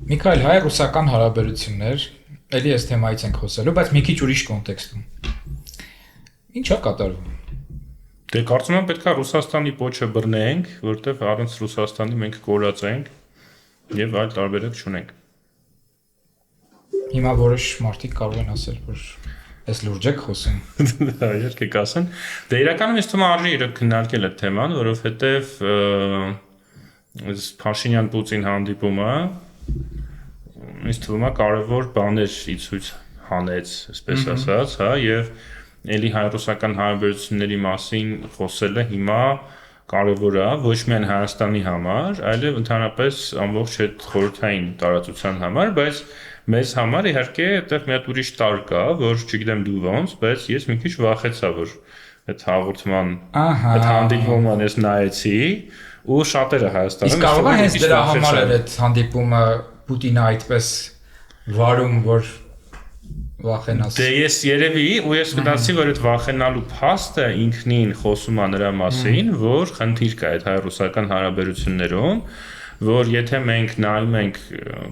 Միքայել, հայ-ռուսական հարաբերություններ, էլի այս թեմայից ենք խոսելու, բայց մի քիչ ուրիշ կոնտեքստում։ Ինչ է կատարվում։ Դե կարծում եմ պետք է Ռուսաստանի պոչը բռնենք, որովհետև առանց Ռուսաստանի մենք կորած ենք եւ այլ տարբերակ չունենք։ Հիմա որոշ մարդիկ կարող են ասել, որ այս լուրջ եք խոսում։ Դա իհարկե կասեն։ Դե իրականում ինձ թվում է արժի իրոք քննարկել այդ թեման, որովհետև այս Փաշինյան-Պուտին հանդիպումը ինձ թվում է կարևոր բաներ ցույց հանեց, այսպես ասած, հա, եւ էլի հայ-ռուսական հարաբերությունների մասին խոսելը հիմա կարևոր է ոչ միայն Հայաստանի համար, այլև ընդհանրապես ամբողջ այդ խորհրդային տարածության համար, բայց մեզ համար իհարկե այդտեղ մի հատ ուրիշ տար կա, որ չգիտեմ դու ոնց, բայց ես մի քիչ վախեցա, որ այդ հաղորդման այդ հանդիպումը ես նայեցի ու շատերը Հայաստանում իսկ կարող է հենց դրա համար այդ հանդիպումը Պուտինը այդպես վարում, որ վախենաս։ Դե ես երևի ու ես գտածի, որ այդ վախենալու փաստը ինքնին խոսում է նրա մասին, որ խնդիր կա այդ հայ-ռուսական հարաբերություններում, որ եթե մենք նայում ենք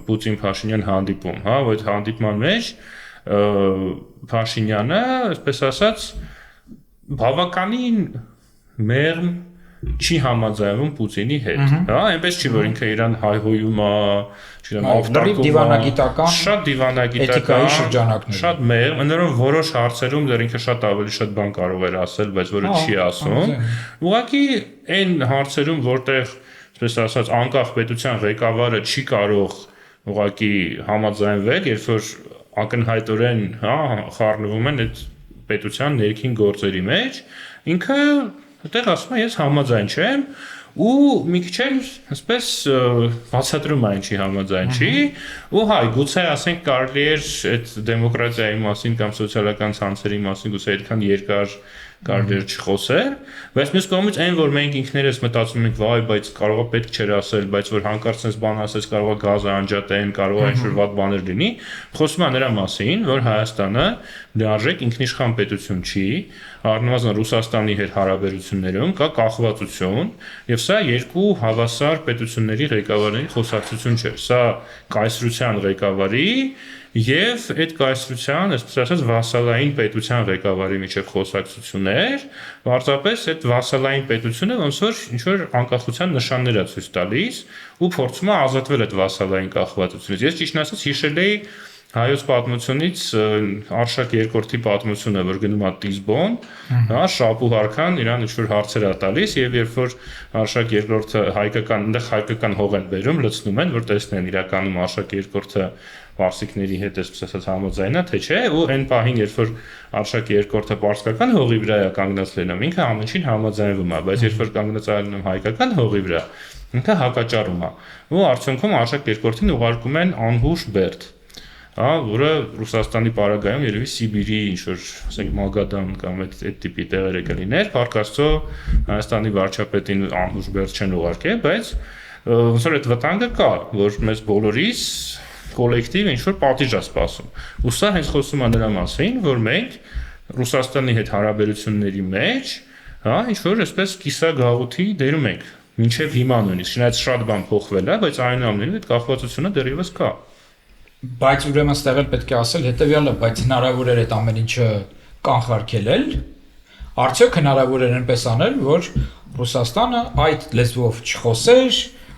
Պուտին-Փաշինյան հանդիպում, հա, որ այդ հանդիպման մեջ Փաշինյանը, այսպես ասած, բավականին մեղմ չի համաձայնվում Պուտինի հետ, հա, այնպես չի, որ ինքը իրան հայհոյում է, չգիտեմ, դիվանագիտական, շատ դիվանագիտական, շատ մեղմ, ընդհանրապես որոշ հարցերում դեռ ինքը շատ ավելի շատ բան կարող էր ասել, բայց որը չի ասում։ Ուղղակի այն հարցերում, որտեղ, այսպես ասած, անկախ պետության ղեկավարը չի կարող ուղղակի համաձայնվել, երբ որ ակնհայտորեն, հա, խառնվում են այդ պետության ներքին գործերի մեջ, ինքը այդտեղ ասում է ես համաձայն չեմ ու մի քիչ էլ այսպես բացատրում է ինչի համաձայն չի ու հայ գուցե ասենք կարելի էր այդ դեմոկրատիայի մասին կամ սոցիալական ցանցերի մասին գուցե այդքան երկար կարելի էր չխոսել, բայց մյուս կողմից այն որ մենք ինքներս մտածում ենք վայ, բայց կարողա պետք չէր ասել, բայց որ հանկարծ sense բան ասես կարողա գազը անջատեն, կարողա ինչ-որ վատ բաներ լինի, խոսում է նրա մասին, որ Հայաստանը լիարժեք ինքնիշխան պետություն չի, առնվազն Ռուսաստանի հետ հարաբերություններում կա կախվածություն, եւ սա երկու հավասար պետությունների ղեկավարների խոսակցություն չէ, սա կայսրության ղեկավարի եւ այդ կայսրության, այսպես ասած, վասալային պետության ղեկավարի միջև խոսակցություններ, բարձրապես այդ վասալային պետությունը ոնց որ ինչ որ անկախության նշաններ է ցույց տալիս ու փորձում է ազատվել այդ վասալային կախվածությունից։ Ես ճիշտ ասած հիշել էի հայոց պատմությունից Արշակ II-ի պատմությունը, որ գնում է Տիզբոն, հա, Շապու Հարքան իրան ինչ-որ հարցեր է տալիս եւ երբ որ Արշակ II-ը հայկական, այնտեղ հայկական հող են բերում, լցնում են, որ տեսնեն իրականում Արշակ II-ը պարսիկների հետ այսպես ասած համաձայնա թե չէ, ու այն պահին երբ որ Արշակ II-ը պարսկական հողի վրա է կանգնած լինում, ինքը ամենին համաձայնվում է, բայց երբ որ կանգնած է լինում հայկական հողի վրա, ինքը հակաճառում է։ Ու արդյունքում Արշակ II-ին ուղարկում են անհուշ Բերդ, հա, որը Ռուսաստանի պարագայում երևի Սիբիրի ինչ-որ, ասենք, Մագադան կամ այդ տիպի տեղերը կլիներ, Փառք Աստծո Հայաստանի վարչապետին անհուշ Բերդ չեն ուղարկել, բայց ոնց որ այդ վտանգը կա, որ մեզ բոլորիս կոլեկտիվ ինչ-որ պատիժ է սպասում։ Ու սա հենց խոսում է նրա մասին, որ մենք Ռուսաստանի հետ հարաբերությունների մեջ, հա, ինչ-որ այսպես կիսագաղութի դերում ենք, մինչև հիմա նույնիսկ, չնայած շատ բան փոխվել է, բայց այնուամենայնիվ այդ կախվածությունը դեռևս կա։ Բայց ուրեմն ստեղ էլ պետք է ասել հետեւյալը, բայց հնարավոր էր այդ ամեն ինչը կանխարգելել, արդյոք հնարավոր էր այնպես անել, որ Ռուսաստանը այդ լեզվով չխոսեր,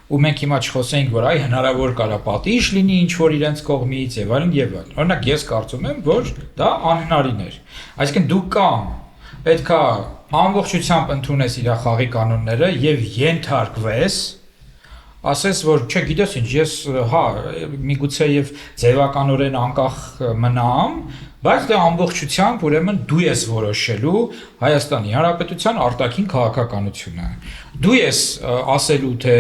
ու մենք հիմա չխոսենք, որ այ հնարավոր կարա պատիժ լինի ինչ որ իրենց կողմից եւ այլն եւ այլն։ Օրինակ ես կարծում եմ, որ դա անհնարին էր։ Այսինքն դու կամ պետքա ամբողջությամբ ընդունես իր խաղի կանոնները եւ ենթարկվես, ասես որ չէ, գիտես ինչ, ես հա միգուցե եւ ձևականորեն անկախ մնամ, բայց դա ամբողջությամբ ուրեմն դու ես որոշելու Հայաստանի Հանրապետության արտաքին քաղաքականությունը։ Դու ես ասելու թե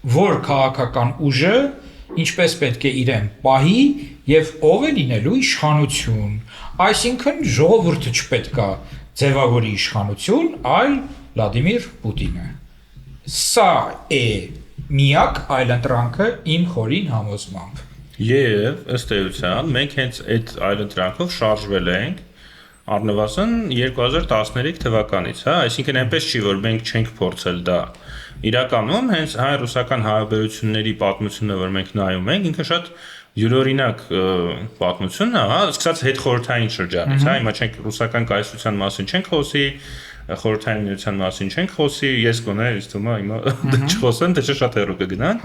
որ քաղաքական ուժը ինչպես պետք է իրեն պահի եւ ով է լինելու իշխանություն, այսինքն ժողովուրդը չպետք է ձևավորի իշխանություն, այլ Վլադիմիր Պուտինը։ Սա է միակ այլընտրանքը իմ խորին համոզմամբ։ Եվ ըստ էության մենք հենց այդ այլընտրանքով շարժվել ենք առնվազն 2013 թվականից, հա, այսինքն այնպես չի որ մենք չենք փորձել դա իրականում հենց հայ-ռուսական հարաբերությունների պատմությունը, որ մենք նայում ենք, ինքը շատ յուրօրինակ պատմությունն է, հա, սկսած հետխորհրդային շրջանից, հա, հիմա չենք ռուսական կայսրության մասին չենք խոսի, խորհրդային միության մասին չենք խոսի, ես գոնե ինձ թվում է հիմա չխոսեմ, թե շատ հեռու կգնան,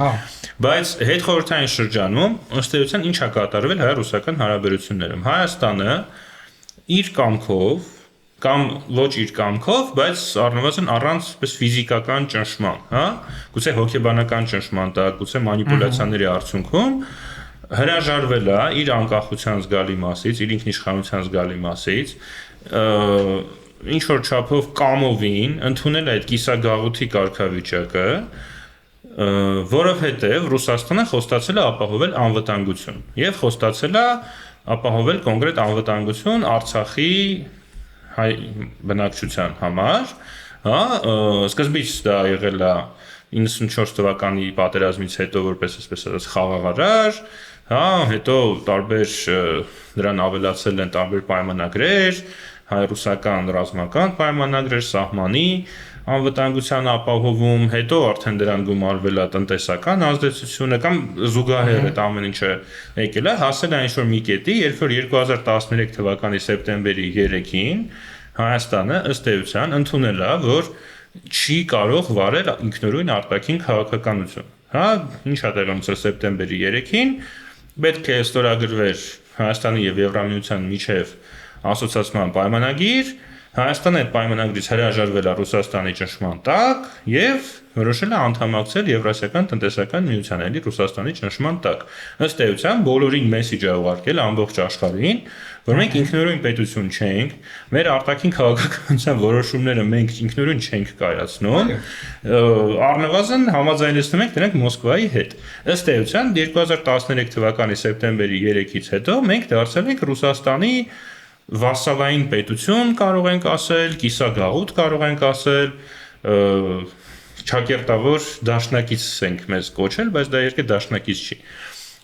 բայց հետխորհրդային շրջանում ըստ էության ինչ է կատարվել հայ-ռուսական հարաբերություններում։ Հայաստանը իր կամքով կամ ոչ իր կամքով, բայց առնվազն առանց պես ֆիզիկական ճնշման, հա, գուցե հոգեբանական ճնշման տակ, գուցե մանիպուլյացիաների արդյունքում հրաժարվել է իր անկախության զգալի մասից, իր ինքնիշխանության զգալի մասից, ինչ որ չափով կամովին ընդունել այդ կիսագաղութի կարգավիճակը, որովհետև Ռուսաստանը խոստացել է ապահովել անվտանգություն եւ խոստացել է ապահովել կոնկրետ անվտանգություն Արցախի հայ բնակչության համար, հա, սկզբից դա եղել է 94 թվականի պատերազմից հետո որպես այսպես ասած խաղաղարար, հա, հետո տարբեր դրան ավելացել են տարբեր պայմանագրեր, հայ-ռուսական ռազմական պայմանագրեր, սահմանի անվտանգության ապահովում, հետո արդեն դրան գումարվել է տնտեսական ազդեցությունը կամ զուգահեռ այդ ամեն ինչը եկել է, հասել է ինչ-որ մի կետի, երբ որ 2013 թվականի սեպտեմբերի 3-ին Հայաստանը ըստ էության ընդունել է, որ չի կարող վարել ինքնուրույն արտաքին քաղաքականություն։ Հա, ինչ է տեղի ունեցել սեպտեմբերի 3-ին, պետք է ստորագրվեր Հայաստանի եւ Եվրամիության միջև ասոցիացիան պայմանագիր, Հայաստանը այդ պայմանագրից հրաժարվել է Ռուսաստանի ճնշման տակ եւ որոշել է անդամակցել Եվրասիական տնտեսական միությանը, էլի Ռուսաստանի ճնշման տակ։ Ըստ էության բոլորին մեսեջ է ուղարկել ամբողջ աշխարհին, որ մենք ինքնուրույն պետություն չենք, մեր արտաքին քաղաքականության որոշումները մենք ինքնուրույն չենք կայացնում, առնվազն համաձայնեցնում ենք դրանք Մոսկվայի հետ։ Ըստ էության 2013 թվականի սեպտեմբերի 3-ից հետո մենք դարձել ենք Ռուսաստանի վասալային պետություն կարող ենք ասել, կիսագաղութ կարող ենք ասել, ճակերտավոր դաշնակից ենք մեզ կոչել, բայց դա երկե դաշնակից չի։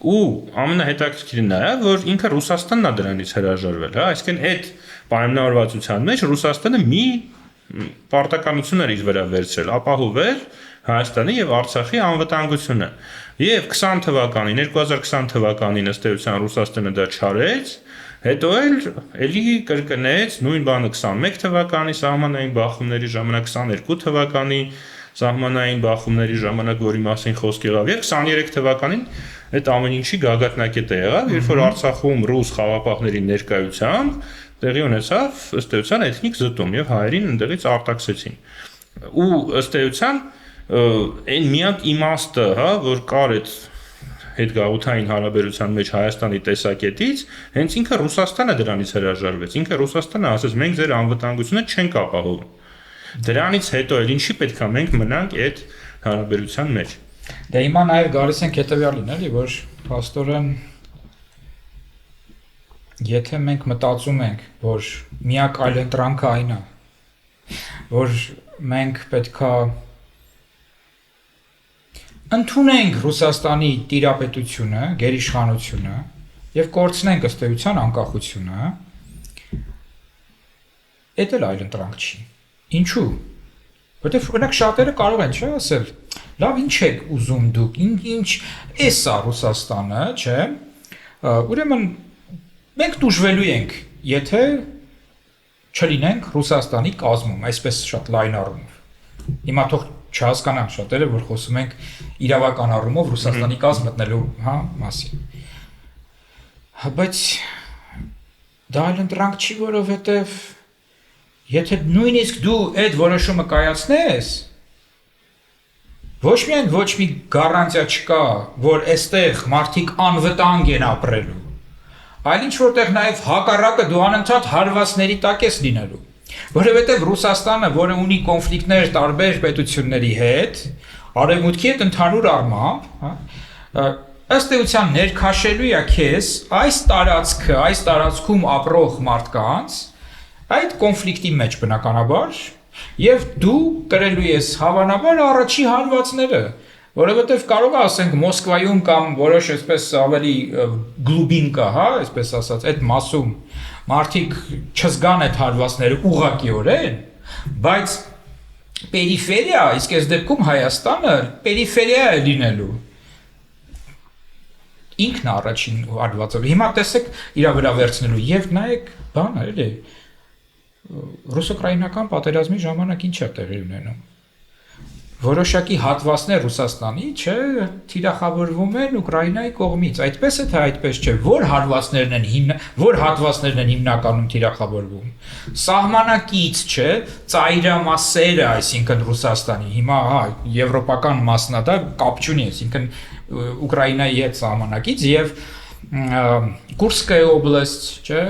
Ու ամենահետաքրքիրն է, որ ինքը Ռուսաստանն է դրանից հրաժարվել, հա, այսինքն այդ պայմանավորվածության մեջ Ռուսաստանը մի պարտականություն էր իր վրա վերցրել, ապահովել Հայաստանի եւ Արցախի անվտանգությունը։ Եվ 2020 թվականին ըստ էության Ռուսաստանը դա չարեց, հետո էլի կրկնեց նույն բանը 21 թվականի սահմանային բախումների ժամանակ, 22 թվականի սահմանային բախումների ժամանակ, որի մասին խոսք եղավ, եւ 23 թվականին այդ ամեն ինչի գագաթնակետը եղավ, երբ որ Արցախում ռուս խաղապահների ներկայությամբ տեղի ունեցավ ըստ էության էթնիկ զտում եւ հայերին ընդդեղից արտաքսեցին։ Ու ըստ էության այն միակ իմաստը, հա, որ կար այդ հետգաղութային հարաբերության մեջ Հայաստանի տեսակետից, հենց ինքը Ռուսաստանը դրանից հրաժարվեց։ Ինքը Ռուսաստանը ասաց, մենք ձեր անվտանգությունը չենք ապահովում։ Դրանից հետո էլ ինչի պետք է մենք մնանք այդ հարաբերության մեջ։ Դե հիմա նաև գալիս ենք հետևյալին, էլի, որ փաստորեն եթե մենք մտածում ենք, որ միակ այլընտրանքը այն է, որ մենք պետքա ընդունենք Ռուսաստանի տիրապետությունը, գերիշխանությունը եւ կորցնենք ըստ էության անկախությունը, դա էլ այլընտրանք չի։ Ինչու՞։ Որտեւ օրինակ շատերը կարող են չէ ասել, լավ ինչ եք ուզում դուք, ինչ էս է Ռուսաստանը, չէ։ Ուրեմն մենք դժվելու ենք, եթե չլինենք Ռուսաստանի կազմում, այսպես շատ լայն առումով։ Հիմա թող չհասկանան շատերը, որ խոսում ենք իրավական առումով Ռուսաստանի կազմ մտնելու, հա, մասին։ Բայց դա այլընտրանք չի, որովհետև եթե նույնիսկ դու այդ որոշումը կայացնես, ոչ միայն ոչ մի գարանտիա չկա, որ այստեղ մարդիկ անվտանգ են ապրելու, այլ ինչ որտեղ նաև հակառակը դու անընդհատ հարվածների տակ ես լինելու։ Որովհետև Ռուսաստանը, որը ունի կոնֆլիկտներ տարբեր պետությունների հետ, արևմուտքի հետ ընդհանուր առմամբ, հա, ըստ էության ներքաշելու է քեզ այս տարածքը, այս տարածքում ապրող մարդկանց այդ կոնֆլիկտի մեջ բնականաբար, եւ դու կրելու ես հավանաբար առաջի հարվածները, որովհետև կարող է ասենք Մոսկվայում կամ որոշ այսպես ավելի գլուբինկա, հա, այսպես ասած, այդ մասում մարդիկ չզգան այդ հարվածները ուղղակիորեն, բայց պերիֆերիա, իսկ այս դեպքում Հայաստանը պերիֆերիա է լինելու։ Ինքն առաջին հատվածը։ Հիմա տեսեք իրա վրա վերցնելու եւ նայեք բանը էլի ռուս-ուկրաինական պատերազմի ժամանակ ինչ է տեղի ունենում։ Որոշակի հատվածներ Ռուսաստանի, չէ, թիրախավորվում են Ուկրաինայի կողմից։ Այդպես է թե այդպես չէ, որ հատվածներն են հիմնականում թիրախավորվում։ Սահմանակից, չէ, ծայրամասերը, այսինքն Ռուսաստանի, հիմա հա, եվրոպական մասն է դա կապ չունի, այսինքն Ուկրաինայի հետ սահմանակից եւ Կուրսկայ օբլաստ, չէ,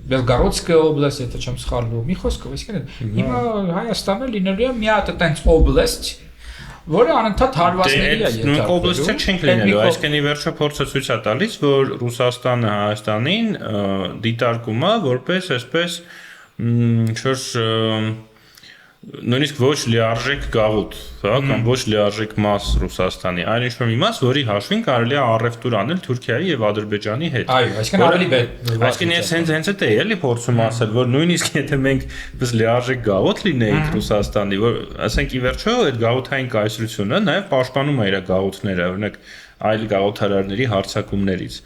Բելգարոդսկայ օբլաստ, եթե չեմ սխալվում, մի խոսքով, այսինքն հիմա Հայաստանը լինելու է մի հատ այդպես օբլաստ, որը անընդհատ հարվածների է յետարբերում։ Նույն օբլաստը չենք լինելու, այսինքն ի վերջո փորձը ցույց է տալիս, որ Ռուսաստանը Հայաստանին դիտարկում է որպես այսպես նույնիսկ ոչ լիարժեք գաղութ, հա, կամ ոչ լիարժեք մաս Ռուսաստանի, այլ ինչ-որ մի մաս, որի հաշվին կարելի է առևտուր անել Թուրքիայի եւ Ադրբեջանի հետ։ Այո, այսինքն ավելի Այսինքն ես հենց այդ է էլի փորձում ասել, որ նույնիսկ եթե մենք պես լիարժեք գաղութ լինեինք Ռուսաստանի, որ ասենք ի վերջո այդ գաղութային կայսրությունը նաեւ պաշտպանում է իր գաղութները, օրինակ այլ գաղութարարների հարձակումներից։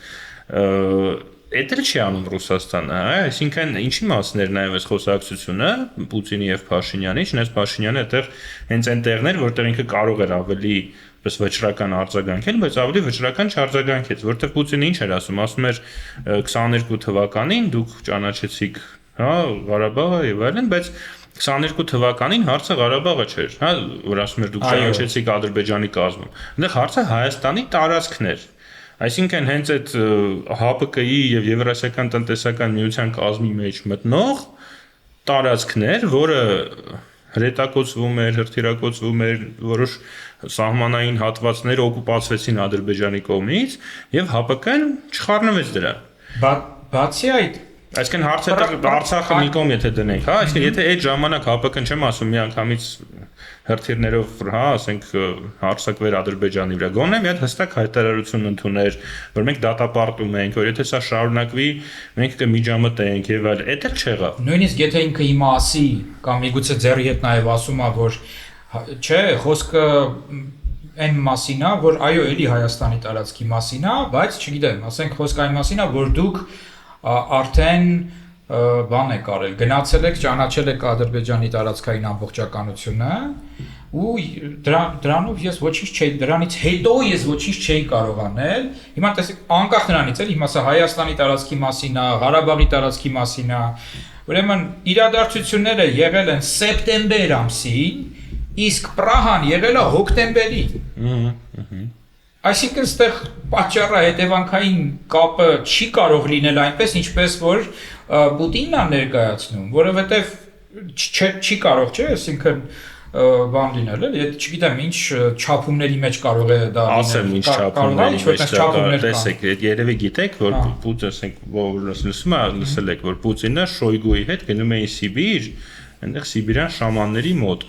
Էդ էլ չի անում Ռուսաստանը, հա, այսինքն ինչի մասն էր նաև այս խոսակցությունը Պուտինի եւ Փաշինյանի, չնայած Փաշինյանը այդտեղ հենց այն տեղներ, որտեղ ինքը կարող էր ավելի պես վճռական արձագանքել, բայց ավելի վճռական չարձագանքեց, որտեղ Պուտինը ինչ էր ասում էր 22 թվականին դուք ճանաչեցիք, հա, Ղարաբաղը եւ այլն, բայց 22 թվականին հարցը Ղարաբաղը չէր, հա, որ ասում էր դուք ճանաչեցիք Ադրբեջանի կազմում։ Այնտեղ հարցը Հայաստանի տարածքն էր։ Այսինքն հենց այդ ՀԱՊԿ-ի եւ Եվրասիական տնտեսական միության կազմի մեջ մտնող տարածքներ, որը հրետակոծվում էր, հրթիռակոծվում էր, որոշ սահմանային հատվածներ օկուպացվեցին Ադրբեջանի կողմից եւ ՀԱՊԿ-ն չխառնվեց դրա։ Բացի այդ, այսինքն հարցը Արցախը մի կողմ եթե դնենք, հա, այսինքն եթե այդ ժամանակ ՀԱՊԿ-ն չեմ ասում միանգամից հրթիռներով, հա, ասենք հարձակվեր Ադրբեջանի վրա, գոնե մի հատ հստակ հայտարարություն ընդուներ, որ մենք դատապարտում ենք, որ եթե սա շարունակվի, մենք կմիջամտենք եւ այլ, դա էլ չեղավ։ Նույնիսկ եթե ինքը հիմա ասի կամ միգուցե ձեռի հետ նաեւ ասում է, որ չէ, խոսքը այն մասին է, որ այո, էլի Հայաստանի տարածքի մասին է, բայց չգիտեմ, ասենք խոսքը այն մասին է, որ դուք արդեն բան եք արել, գնացել եք, ճանաչել եք Ադրբեջանի տարածքային ամբողջականությունը ու դրանով ես ոչինչ չէի, դրանից հետո ես ոչինչ չէի կարող անել։ Հիմա տեսեք, անկախ նրանից էլ, հիմա սա Հայաստանի տարածքի մասին է, Ղարաբաղի տարածքի մասին է, ուրեմն իրադարձությունները եղել են սեպտեմբեր ամսին, իսկ Պրահան եղել է հոկտեմբերին։ Այսինքն այստեղ պատճառը հետևանքային կապը չի կարող լինել այնպես, ինչպես որ Պուտինն է ներկայացնում, որովհետև չի կարող, չէ, այսինքն բան լինել, էլի, չգիտեմ ինչ չափումների մեջ կարող է դա լինել։ Ասեմ ինչ չափումների մեջ, տեսեք, երևի գիտեք, որ Պուտինը, ասենք, լսել եք, որ Պուտինը Շոյգուի հետ գնում էին Սիբիր, այնտեղ սիբիրյան շամանների մոտ։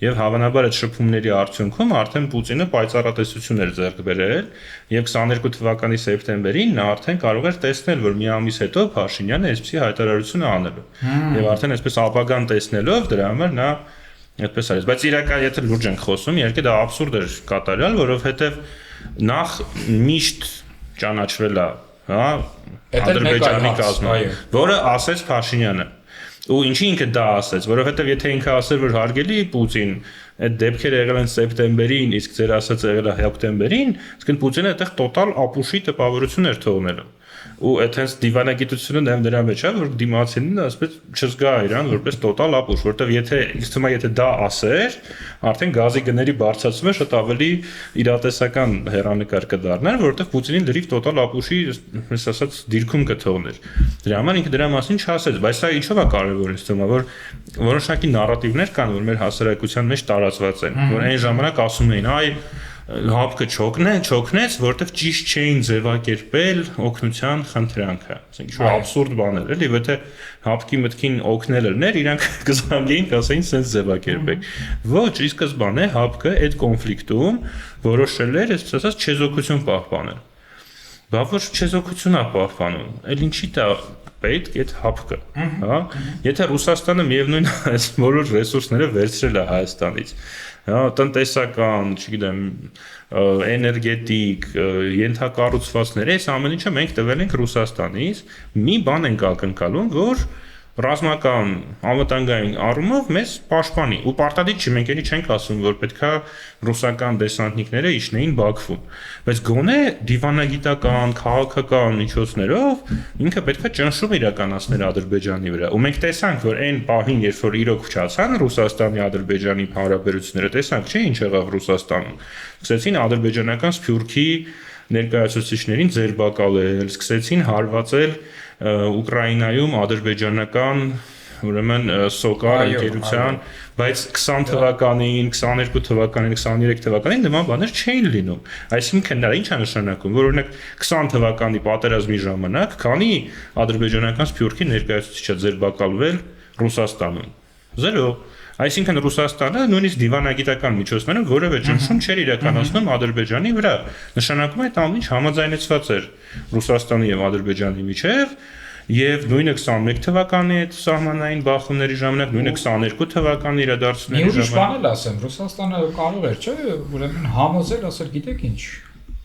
Եվ հավանաբար այդ շփումների արդյունքում արդեն Պուտինը պայծառատեսություն էր ձեռք բերել եւ 22 թվականի սեպտեմբերին նա արդեն կարող էր տեսնել, որ մի ամիս հետո Փաշինյանը այսպիսի հայտարարություն է անելու։ Եվ արդեն այսպես ապագան տեսնելով դրա համար նա այդպես արեց, բայց իրական եթե լուրջ ենք խոսում, իհարկե դա աբսուրդ էր կատարյալ, որովհետեւ նախ միշտ ճանաչվել է, հա, Ադրբեջանի կազմը, որը ասեց Փաշինյանը։ Ու ինչի ինքը դա ասեց, որովհետև եթե ինքը ասեր, որ հարգելի Պուտին, այդ դեպքերը եղել են սեպտեմբերին, իսկ ձեր ասած եղել է հոկտեմբերին, իսկ Պուտինը այդտեղ տոտալ ապուշի տպավորություն էր թողնելու։ Ու այդ հենց դիվանագիտությունը նաև դրա մեջ է, որ դիմացինին ասես չզգա իրան որպես տոտալ ապուշ, որտեվ եթե ինձ թվում է եթե դա ասեր, արդեն գազի գների բարձրացումը շատ ավելի իրատեսական հեռանկար կդառներ, որովհետև Պուտինին դրիվ տոտալ ապուշի, ես ասած, դիրքում կթողներ։ Դրա համար ինքը դրա մասին չասեց, բայց սա ինչով է կարևոր ինձ թվում է, որ որոշակի նարատիվներ կան, որ մեր հասարակության մեջ տարածված են, որ այն ժամանակ ասում էին, այ ՀԱՊԿ չօգնեց, որովհետև ճիշտ չէին ձևակերպել օգնության խնդրանքը։ Ասենք ինչ-որ աբսուրդ բաներ, էլի, եթե ՀԱՊԿ-ի մտքին օգնել էր, իրանք կզանգեին, կասեին սենց ձևակերպեք։ Ոչ, ի սկզբանե ՀԱՊԿ-ը այդ կոնֆլիկտում որոշել էր, այսպես ասած, չեզոքություն պահպանել։ Բա որ չեզոքություն է պահպանում, էլ ինչի դա պետք այդ հապկը, հա։ Եթե Ռուսաստանը միևնույն այս բոլոր ռեսուրսները վերցրել է Հայաստանից, հա, տնտեսական, չգիտեմ, էներգետիկ, ենթակառուցվածքներ, այս ամեն ինչը մենք տվել ենք Ռուսաստանից, մի բան ենք ակնկալում, որ ռազմական անվտանգային առումով մեզ պաշտպանի ու պարտադիր չի, մենք էլի չենք ասում, որ պետքա ռուսական դեսանտնիկները իջնեին Բաքվում, բայց գոնե դիվանագիտական, քաղաքական միջոցներով ինքը պետքա ճնշում իրականացներ Ադրբեջանի վրա։ Ու մենք տեսանք, որ այն պահին, երբ որ իրոք փչացան Ռուսաստանի Ադրբեջանի հարաբերությունները, տեսանք, չէ՞, ինչ եղավ Ռուսաստանում։ Սկսեցին ադրբեջանական Սփյուռքի ներկայացուցիչներին ձերբակալել, սկսեցին հարվածել Ուկրաինայում ադրբեջանական ուրեմն Սոկար ընկերության, բայց 20 թվականին, 22 թվականին, 23 թվականին նման բաներ չէին լինում։ Այսինքն դա ինչ է նշանակում, որ օրինակ 20 թվականի պատերազմի ժամանակ քանի ադրբեջանական Սփյուռքի ներկայացուցիչ է ձերբակալվել Ռուսաստանում։ 0։ Այսինքն Ռուսաստանը նույնիսկ դիվանագիտական միջոցներով որևէ ճնշում չէր իրականացնում Ադրբեջանի վրա։ Նշանակում է այդ ամեն ինչ համաձայնեցված էր Ռուսաստանի եւ Ադրբեջանի միջեւ, եւ նույնը 21 թվականի այդ սահմանային բախումների ժամանակ, նույնը 22 թվականի իրադարձությունների ժամանակ։ Ուրիշ բան էլ ասեմ, Ռուսաստանը կարող էր, չէ՞, ուրեմն համոզել, ասել, գիտեք ինչ,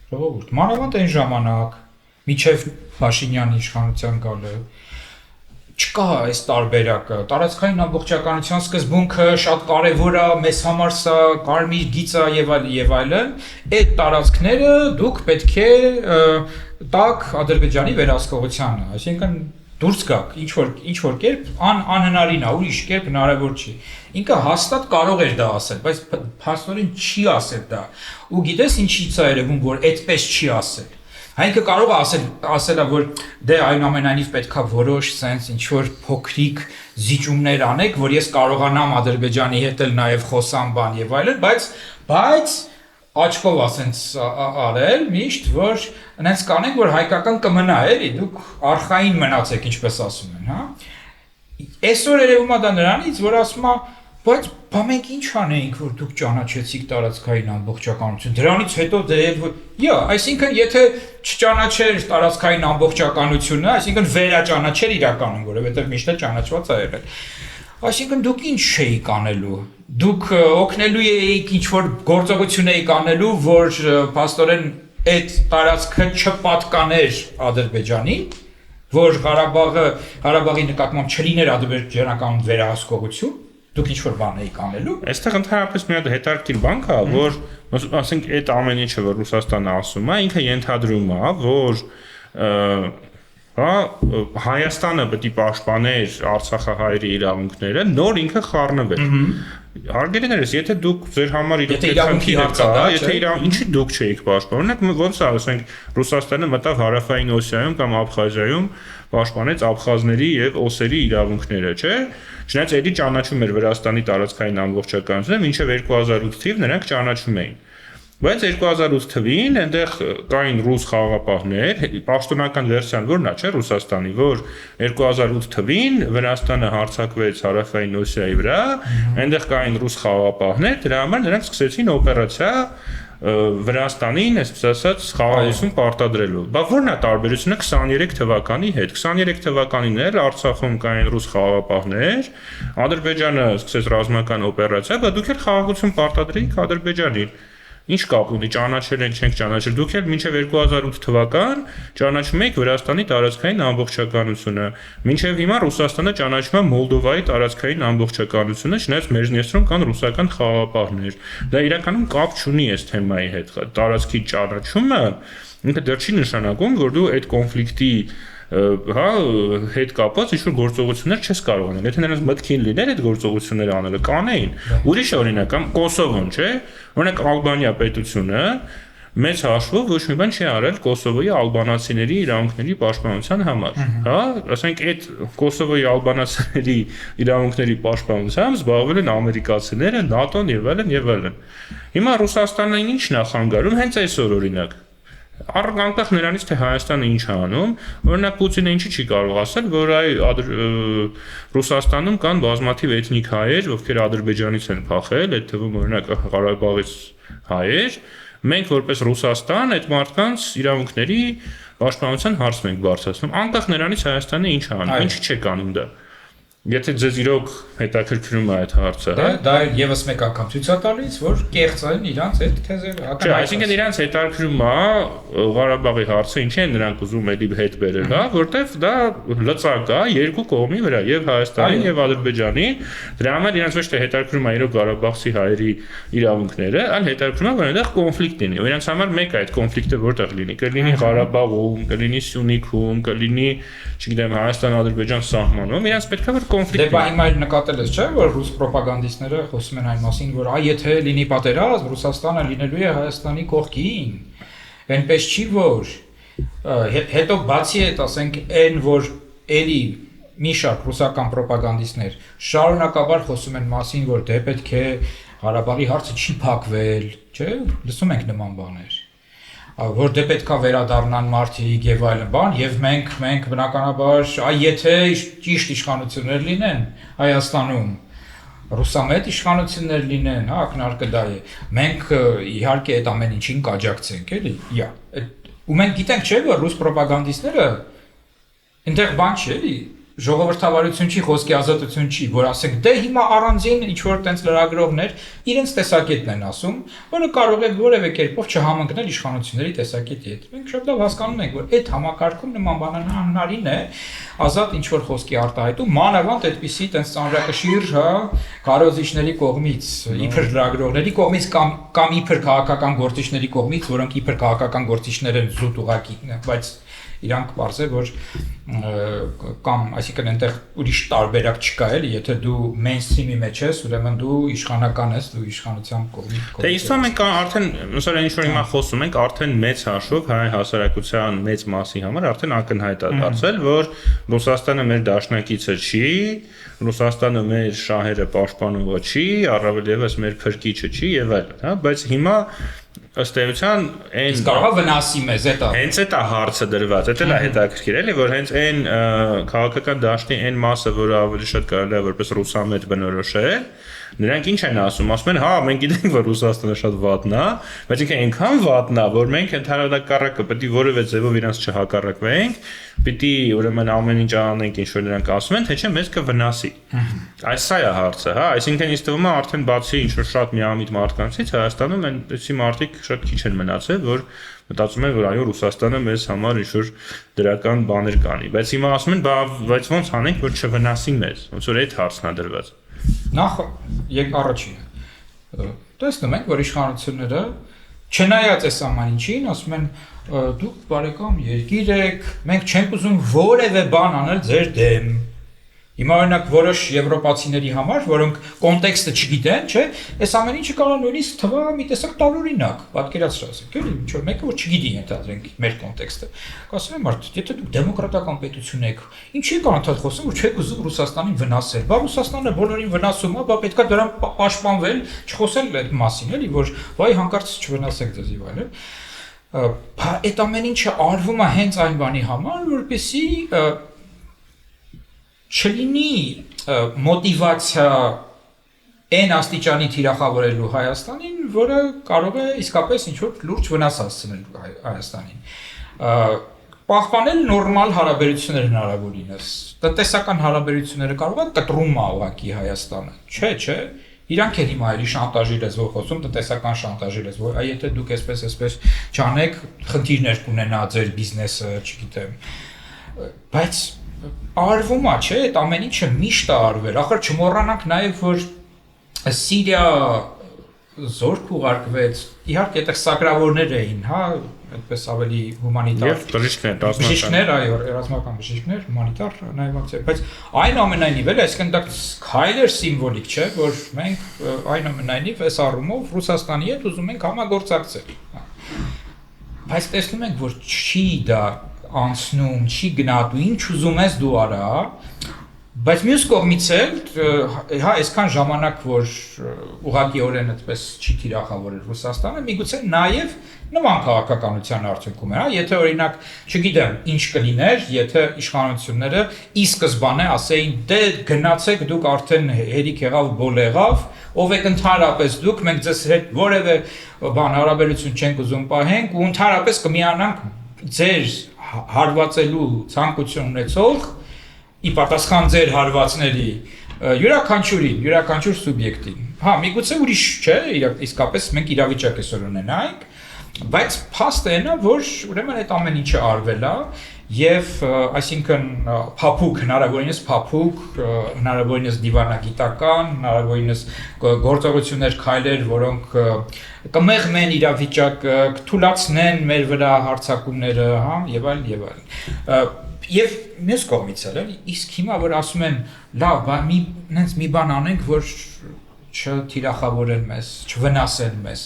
ժողովուրդ, մանավանդ այն ժամանակ, միջև Փաշինյանի իշխանության գալը չկա այս տարբերակը, տարածքային ամբողջականության սկզբունքը շատ կարևոր է, մեզ համար սա կարմիր գիծ է եւ այլն, այդ տարածքները դուք պետք է տաք Ադրբեջանի վերահսկողությանը, այսինքն դուրս գաք, ինչ որ կերպ անհնարին է, ուրիշ կերպ հնարավոր չի։ Ինքը հաստատ կարող էր դա ասել, բայց փաստորեն չի ասել դա։ Ու գիտես ինչի՞ց է երևում, որ այդպես չի ասել։ Հայինքը կարող է ասել, որ դե այնուամենայնիվ պետքա որոշ sense ինչ որ փոքրիկ զիջումներ անեք, որ ես կարողանամ Ադրբեջանի հետ էլ նաև խոսամ բան եւ այլն, բայց աչքով ասենց արել միշտ, որ այնց կանենք, որ հայկական կմնա, էլի, դուք արխային մնացեք, ինչպես ասում են, հա։ Այսօր երևում է դա նրանից, որ ասում է, բայց բա մենք ինչ անեինք, որ դուք ճանաչեցիք տարածքային ամբողջականություն։ Դրանից հետո դեր, այսինքն եթե չճանաչեր տարածքային ամբողջականությունը, այսինքն վերաճանաչեր իրականում, որովհետև միշտ էլ ճանաչված է եղել։ Այսինքն դուք ինչ չէիք անելու։ Դուք օգնելու էիք ինչ որ գործողություն էիք անելու, որ փաստորեն այդ տարածքը չպատկաներ Ադրբեջանին, որ Ղարաբաղի նկատմամբ չլիներ ադրբեջանական վերահսկողություն, դուք ինչ որ բան էիք անելու։ Այստեղ ընդհանրապես մի հատ հետաքրքիր բան կա, որ ասենք այդ ամեն ինչը որ Ռուսաստանը ասում է, ինքը ենթադրում է, որ Հայաստանը պետք է պաշտպաներ արցախահայերի իրավունքները, նոր ինքը խառնվեր։ Հարգելիներս, եթե դուք ձեր համար ինչի դուք չէիք պաշտպանում, օրինակ ոնց է, ասենք Ռուսաստանը մտավ Հարավային Օսիայում կամ Աբխազիայում պաշտպանեց աբխազների եւ օսերի իրավունքները, չէ՞։ Չնայած էլի ճանաչում էր Վրաստանի տարածքային ամբողջականությունը, մինչև 2008 թիվ նրանք ճանաչում էին։ Բայց 2008 թվին այնտեղ կային ռուս խաղաղապահներ, պաշտոնական վերսիան որն է, չէ՞, Ռուսաստանի, որ 2008 թվին Վրաստանը հարձակվեց Հարավային Օսիայի վրա, այնտեղ կային ռուս խաղաղապահներ, դրա համար նրանք սկսեցին օպերացիա Վրաստանին, այսպես ասած, խաղաղություն պարտադրելու։ Բա ո՞րն է տարբերությունը 23 թվականի հետ։ 23 թվականին էլ Արցախում կային ռուս խաղաղապահներ, Ադրբեջանը սկսեց ռազմական օպերացիա, բայց դուք էլ խաղաղություն պարտադրեիք Ադրբեջանին։ Ինչ կապ ունի, ճանաչել են, չենք ճանաչել, դուք էլ մինչև 2008 թվական ճանաչում եք Վրաստանի տարածքային ամբողջականությունը, մինչև հիմա Ռուսաստանը ճանաչում է Մոլդովայի տարածքային ամբողջականությունը, չնայած Մեժնեստրում կան ռուսական խաղաղապահներ։ Դա իրականում կապ չունի այս թեմայի հետ։ Տարածքի ճանաչումը ինքը դեռ չի նշանակում, որ դու այդ կոնֆլիկտի հետ կապված ինչ-որ գործողություններ չես կարող անել։ Եթե նրանց մտքին լիներ այդ գործողությունները անելը, կանեին։ Ուրիշ օրինակ, Կոսովոն, չէ՞։ Օրինակ Ալբանիա պետությունը մեծ հաշվով ոչ մի բան չի արել Կոսովոյի ալբանացիների իրավունքների պաշտպանության համար, հա, ասենք այդ Կոսովոյի ալբանացիների իրավունքների պաշտպանությամբ զբաղվել են ամերիկացիները, ՆԱՏՕ-ն եւ այլն եւ այլն։ Հիմա Ռուսաստանն ինչն է խանգարում, հենց այսօր օրինակ Անկախ նրանից թե Հայաստանը ինչ է անում, օրինակ Պուտինը ինչի չի կարող ասել, որ Ռուսաստանում կան բազմաթիվ էթնիկ հայեր, ովքեր Ադրբեջանից են փախել, այդ թվում օրինակ Ղարաբաղից հայեր, մենք որպես Ռուսաստան այդ մարդկանց իրավունքների պաշտպանության հարց ենք բարձրացնում, անկախ նրանից Հայաստանը ինչ անում, ինչ չի անում դա։ Եթե ձեզ իրոք հետաքրքրում է այդ հարցը, դա եւս մեկ անգամ ցույց է տալիս, որ կեղծ են իրանց այդ թեզերը։ Չէ, այսինքն իրանց հետաքրքրում է Ղարաբաղի հարցը, ինչի են նրանք ուզում էլի հետ բերել, որտեվ դա լծակ է երկու կողմի վրա, եւ Հայաստանի եւ Ադրբեջանի, դրա համար իրանց ոչ թե հետաքրքրում է իրոք Ղարաբաղցի հայերի իրավունքները, այլ հետաքրքրում է, որ այնտեղ կոնֆլիկտ լինի։ Իրանց համար մեկ է այդ կոնֆլիկտը որտեղ լինի, կլինի Ղարաբաղում, կլինի Սյունիքում, կլինի, չգիտեմ, Հայաստան-Ադրբեջան սահմանում, իրանց պետք է որ կոնֆլիկտ։ Դե բա հիմա նկատել ես, չէ՞, որ ռուս ռոպագանդիստները խոսում են այն մասին, որ եթե լինի պատերազմ, Ռուսաստանը լինելու է Հայաստանի կողքին։ Այնպես չի որ հետո բացի այդ, ասենք, այն որ էլի մի շարք ռուսական ռոպագանդիստներ շարունակաբար խոսում են մասին, որ դե պետք է Ղարաբաղի հարցը չի փակվել, չէ՞, լսում ենք նման բաներ։ Որ դե պետքա վերադառնան մարդիկ եւ այլն բան եւ մենք բնականաբար եթե ճիշտ իշխանություններ լինեն Հայաստանում ռուսամետ իշխանություններ լինեն, հա, ակնարկը դա է։ Մենք իհարկե այդ ամեն ինչին կաջակցենք, էլի։ Ու մենք գիտենք, չէ՞, որ ռուս ռոպագանդիստները այնտեղ բան չի, էլի, ժողովրդավարություն չի, խոսքի ազատություն չի, որ ասենք դե հիմա առանձին ինչ որ տենց լրագրողներ իրենց տեսակետն են ասում, որը կարող է որևէ կերպով չհամընկնել իշխանությունների տեսակետի հետ։ Մենք շատ լավ հասկանում ենք, որ այդ համակարգում նման բանն անհնարին է ազատ ինչ որ խոսքի արտահայտում, մանավանդ այդպիսի տենց ծանրակշիռ, հա, կարոզիչների կողմից, իբր լրագրողների կողմից կամ իբր քաղաքական գործիչների կողմից, որոնք իբր քաղաքական գործիչներ են զուտ ուղակի, բայց իրանք բարձ է որ կամ այսինքն այնտեղ ուրիշ տարբերակ չկա էլի, եթե դու մեյնսթրիմի մեջ ես, ուրեմն դու իշխանական ես, դու իշխանության կողմից։ Դե իստում ենք արդեն, ուսորեն ինչ որ հիմա խոսում ենք, արդեն մեծ հաշվով հայ հասարակության մեծ մասի համար արդեն ակնհայտ է դարձել, որ Ռուսաստանը մեր դաշնակիցը չի, Ռուսաստանը մեր շահերը պաշտպանողը չի, առավել եւս մեր փրկիչը չի եւ այլն, հա, բայց հիմա ըստ էության այն կարող է վնասի մեզ էտա։ Հենց էտա հարցը դրված, էտել է հետաքրքիր էլի, որ հենց այն քաղաքական դաշտի այն մասը, որը ավելի շատ կարելի է որպես ռուսամետ բնորոշել, նրանք ինչ են ասում, ասում են, հա, մենք գիտենք, որ Ռուսաստանը շատ վատն է, բայց ինքը այնքան վատն է, որ մենք ընդհանրակարգը պետք է որևէ ձևով իրancs չհակառակվենք, պիտի ուրեմն ամեն ինչ անենք, ինչ որ նրանք ասում են, թե չէ մեզ կվնասի։ Այս սա է հարցը, հա, այսինքն ինձ թվում է արդեն բացի ինչ որ շատ միամիտ մարդկանցից Հայաստանում այնպիսի մարդիկ շատ քիչ են մնացել, որ մտածում են, որ այո, Ռուսաստանը մեզ համար ինչ որ դրական բաներ կանի, բայց հիմա ասում են, բայց ոնց անենք, որ չվնասի մեզ, ոնց որ այդ հարցն է դրված։ Նախ առաջինը տեսնում ենք, որ իշխանությունները չնայած այս ամեն ինչին, ասում են դուք բարեկամ երկիր եք, մենք չենք ուզում որևէ բան անել ձեր դեմ։ Հիմա օրինակ որոշ եվրոպացիների համար, որոնք կոնտեքստը չգիտեն, չէ, այս ամեն ինչը կարող նույնիսկ թվա մի տեսակ տարօրինակ, պատկերացրած եք, էլի, ինչ որ մեկը որ չգիտի ենթադրենք մեր կոնտեքստը։ Կասեմ մարդ, եթե դուք դեմոկրատական պետություն եք, ինչի՞ կան ընդհանուր խոսում, որ չեք ուզում Ռուսաստանին վնասել։ Բա Ռուսաստանը բոլորին վնասում է, բա պետքա դրան պաշտպանվել, չխոսել այդ մասին, էլի, որ վայ հանկարծ չվնասեք ձեզ եւ այլն։ Բա այդ ամեն ինչը արվում է հենց այն բանի համար, որպեսզի չլինի մոտիվացիա այն աստիճանի թիրախավորելու Հայաստանին, որը կարող է իսկապես ինչ-որ լուրջ վնաս հասցնել Հայաստանին։ Պահպանել նորմալ հարաբերություններ հնարավորինս։ Տնտեսական հարաբերությունները կարող է կտրում ուղղակի Հայաստանը։ Չէ, իրանք էլ հիմա էլի շանտաժի լեզվով խոսում, տնտեսական շանտաժի լեզվով։ Եթե դուք այսպես չանեք, խնդիրներ կունենա ձեր բիզնեսը, չգիտեմ։ Բայց արվում է, չէ, այդ ամեն ինչը միշտ է արվել։ Ախր չմոռանանք նաև, որ Սիրիա զորք ուղարկվեց, իհարկե այդտեղ սակրավորներ էին, հա, այդպես ավելի հումանիտար։ Եվ բժիշկներ, այո, ռազմական բժիշկներ, հումանիտար նայվածեր, բայց այնուամենայնիվ էլ, այսինքն դա քայլեր սիմվոլիկ չէ, որ մենք այնուամենայնիվ այս առումով Ռուսաստանի հետ ուզում ենք համագործակցել։ Բայց տեսնում ենք, որ չի դա անցնում, չի գնահատում, ինչ ուզում ես դու արա, բայց մյուս կողմից էլ, հա, այսքան ժամանակ, որ ուղղակիորեն այդպես չի թիրախավորել Ռուսաստանը, միգուցե նաև նման քաղաքականության արդյունքում է, հա, եթե օրինակ, չգիտեմ, ինչ կլիներ, եթե իշխանությունները ի սկզբանե ասեին, դե գնացեք, դուք արդեն հերիք եղավ, բոլ եղավ, ով եք ընդհանրապես դուք, մենք ձեզ հետ որևէ բան հարաբերություն չենք ուզում պահենք ու ընդհանրապես կմիանանք ձեր հարվածելու ցանկություն ունեցող ի պատասխան ձեր հարվածների յուրաքանչյուր սուբյեկտին։ Հա, միգուցե ուրիշ չէ, իսկապես մենք իրավիճակ այսօր ունենանք, բայց փաստը այն է, որ ուրեմն այդ ամեն ինչը արվել է եւ այսինքն հնարավորինս փափուկ, հնարավորինս դիվանագիտական, հնարավորինս գործողություններ, քայլեր, որոնք կմեղմեն իրավիճակը, կթույլատնեն մեր վրա հարձակումները, հա, եւ այլն։ Եվ մյուս կողմից էլ, իսկ հիմա որ ասում են, լավ, մի բան անենք, որ չթիրախավորեն մեզ, չվնասեն մեզ,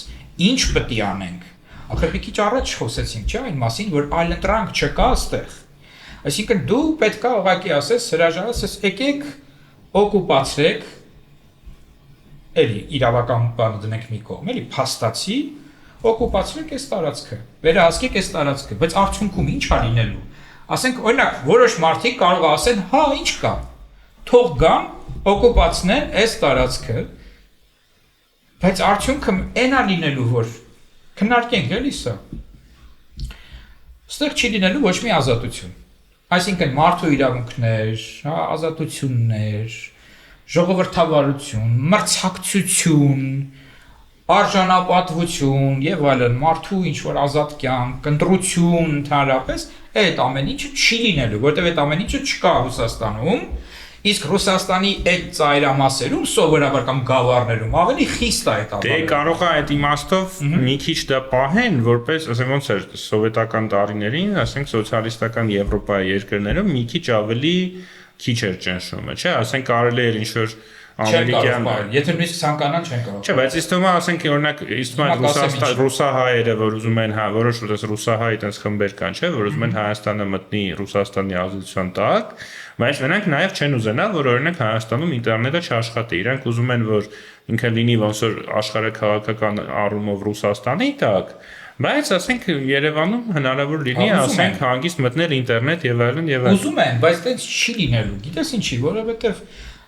ինչ պետք է անենք։ Ախր մի քիչ առաջ խոսեցինք, չէ՞, այն մասին, որ այլընտրանք չկա այստեղ։ Այսինքն դու պետք է ուղղակի ասես, հրաժարես, եկեք օկուպացրեք, էլի իրավական բանը դնենք մի կողմ, էլի փաստացի օկուպացրեք այս տարածքը, վերահսկեք այս տարածքը, բայց արդյունքում ինչ է լինելու։ Ասենք, օրինակ, որոշ մարդիկ կարող ասեն, հա, ինչ կա, թող գան, օկուպացնեն այս տարածքը, բայց արդյունքը այն է լինելու, որ քննարկենք էլի սա։ Ստեղ չի լինելու ոչ մի ազատություն։ Այսինքն մարդու իրավունքներ, հա, ազատություններ, ժողովրդավարություն, մրցակցություն, արժանապատվություն եւ այլն, մարդու ինչ որ ազատ կյանք, ընտրություն ընդհանրապես, այդ ամեն ինչը չի լինելու, որտեղ այդ ամեն ինչը չկա Ռուսաստանում, իսկ Ռուսաստանի այդ ծայրամասերում սովորաբար կամ գավառներում ավելի խիստ է այդ ամենը։ Դե կարող է այդ իմաստով մի քիչ դա պահեն, որպես, ասենք ոնց էր սովետական տարիներին, ասենք սոցիալիստական Եվրոպայի երկրներում մի քիչ ավելի քիչ էր ճնշումը, չէ՞, ասենք կարելի էր ինչ-որ ամերիկյան, եթե նույնիսկ ցանկանան չեն կարող։ Չէ, բայց իստում է, ասենք օրինակ, իստում է ռուսահայերը, որ ուզում են, հա, որոշ ռուսահայ այդպես խմբեր կան, չէ, որ ուզում են Հայաստանը մտնի Ռուսաստանի ազատության տակ, բայց նրանք նաև չեն ուզենա, որ օրինակ Հայաստանում ինտերնետը չաշխատի։ Իրանք ուզում են, որ ինքը լինի ոնց որ աշխարհաքաղաքական առումով Ռուսաստանի տակ, բայց ասենք Երևանում հնարավոր լինի, ասենք հանգիստ մտնել ինտերնետ եւ այլն եւ այլն։ Ուզում են, բայց դա չի լինելու։ Գիտես ինչի, որովհետեւ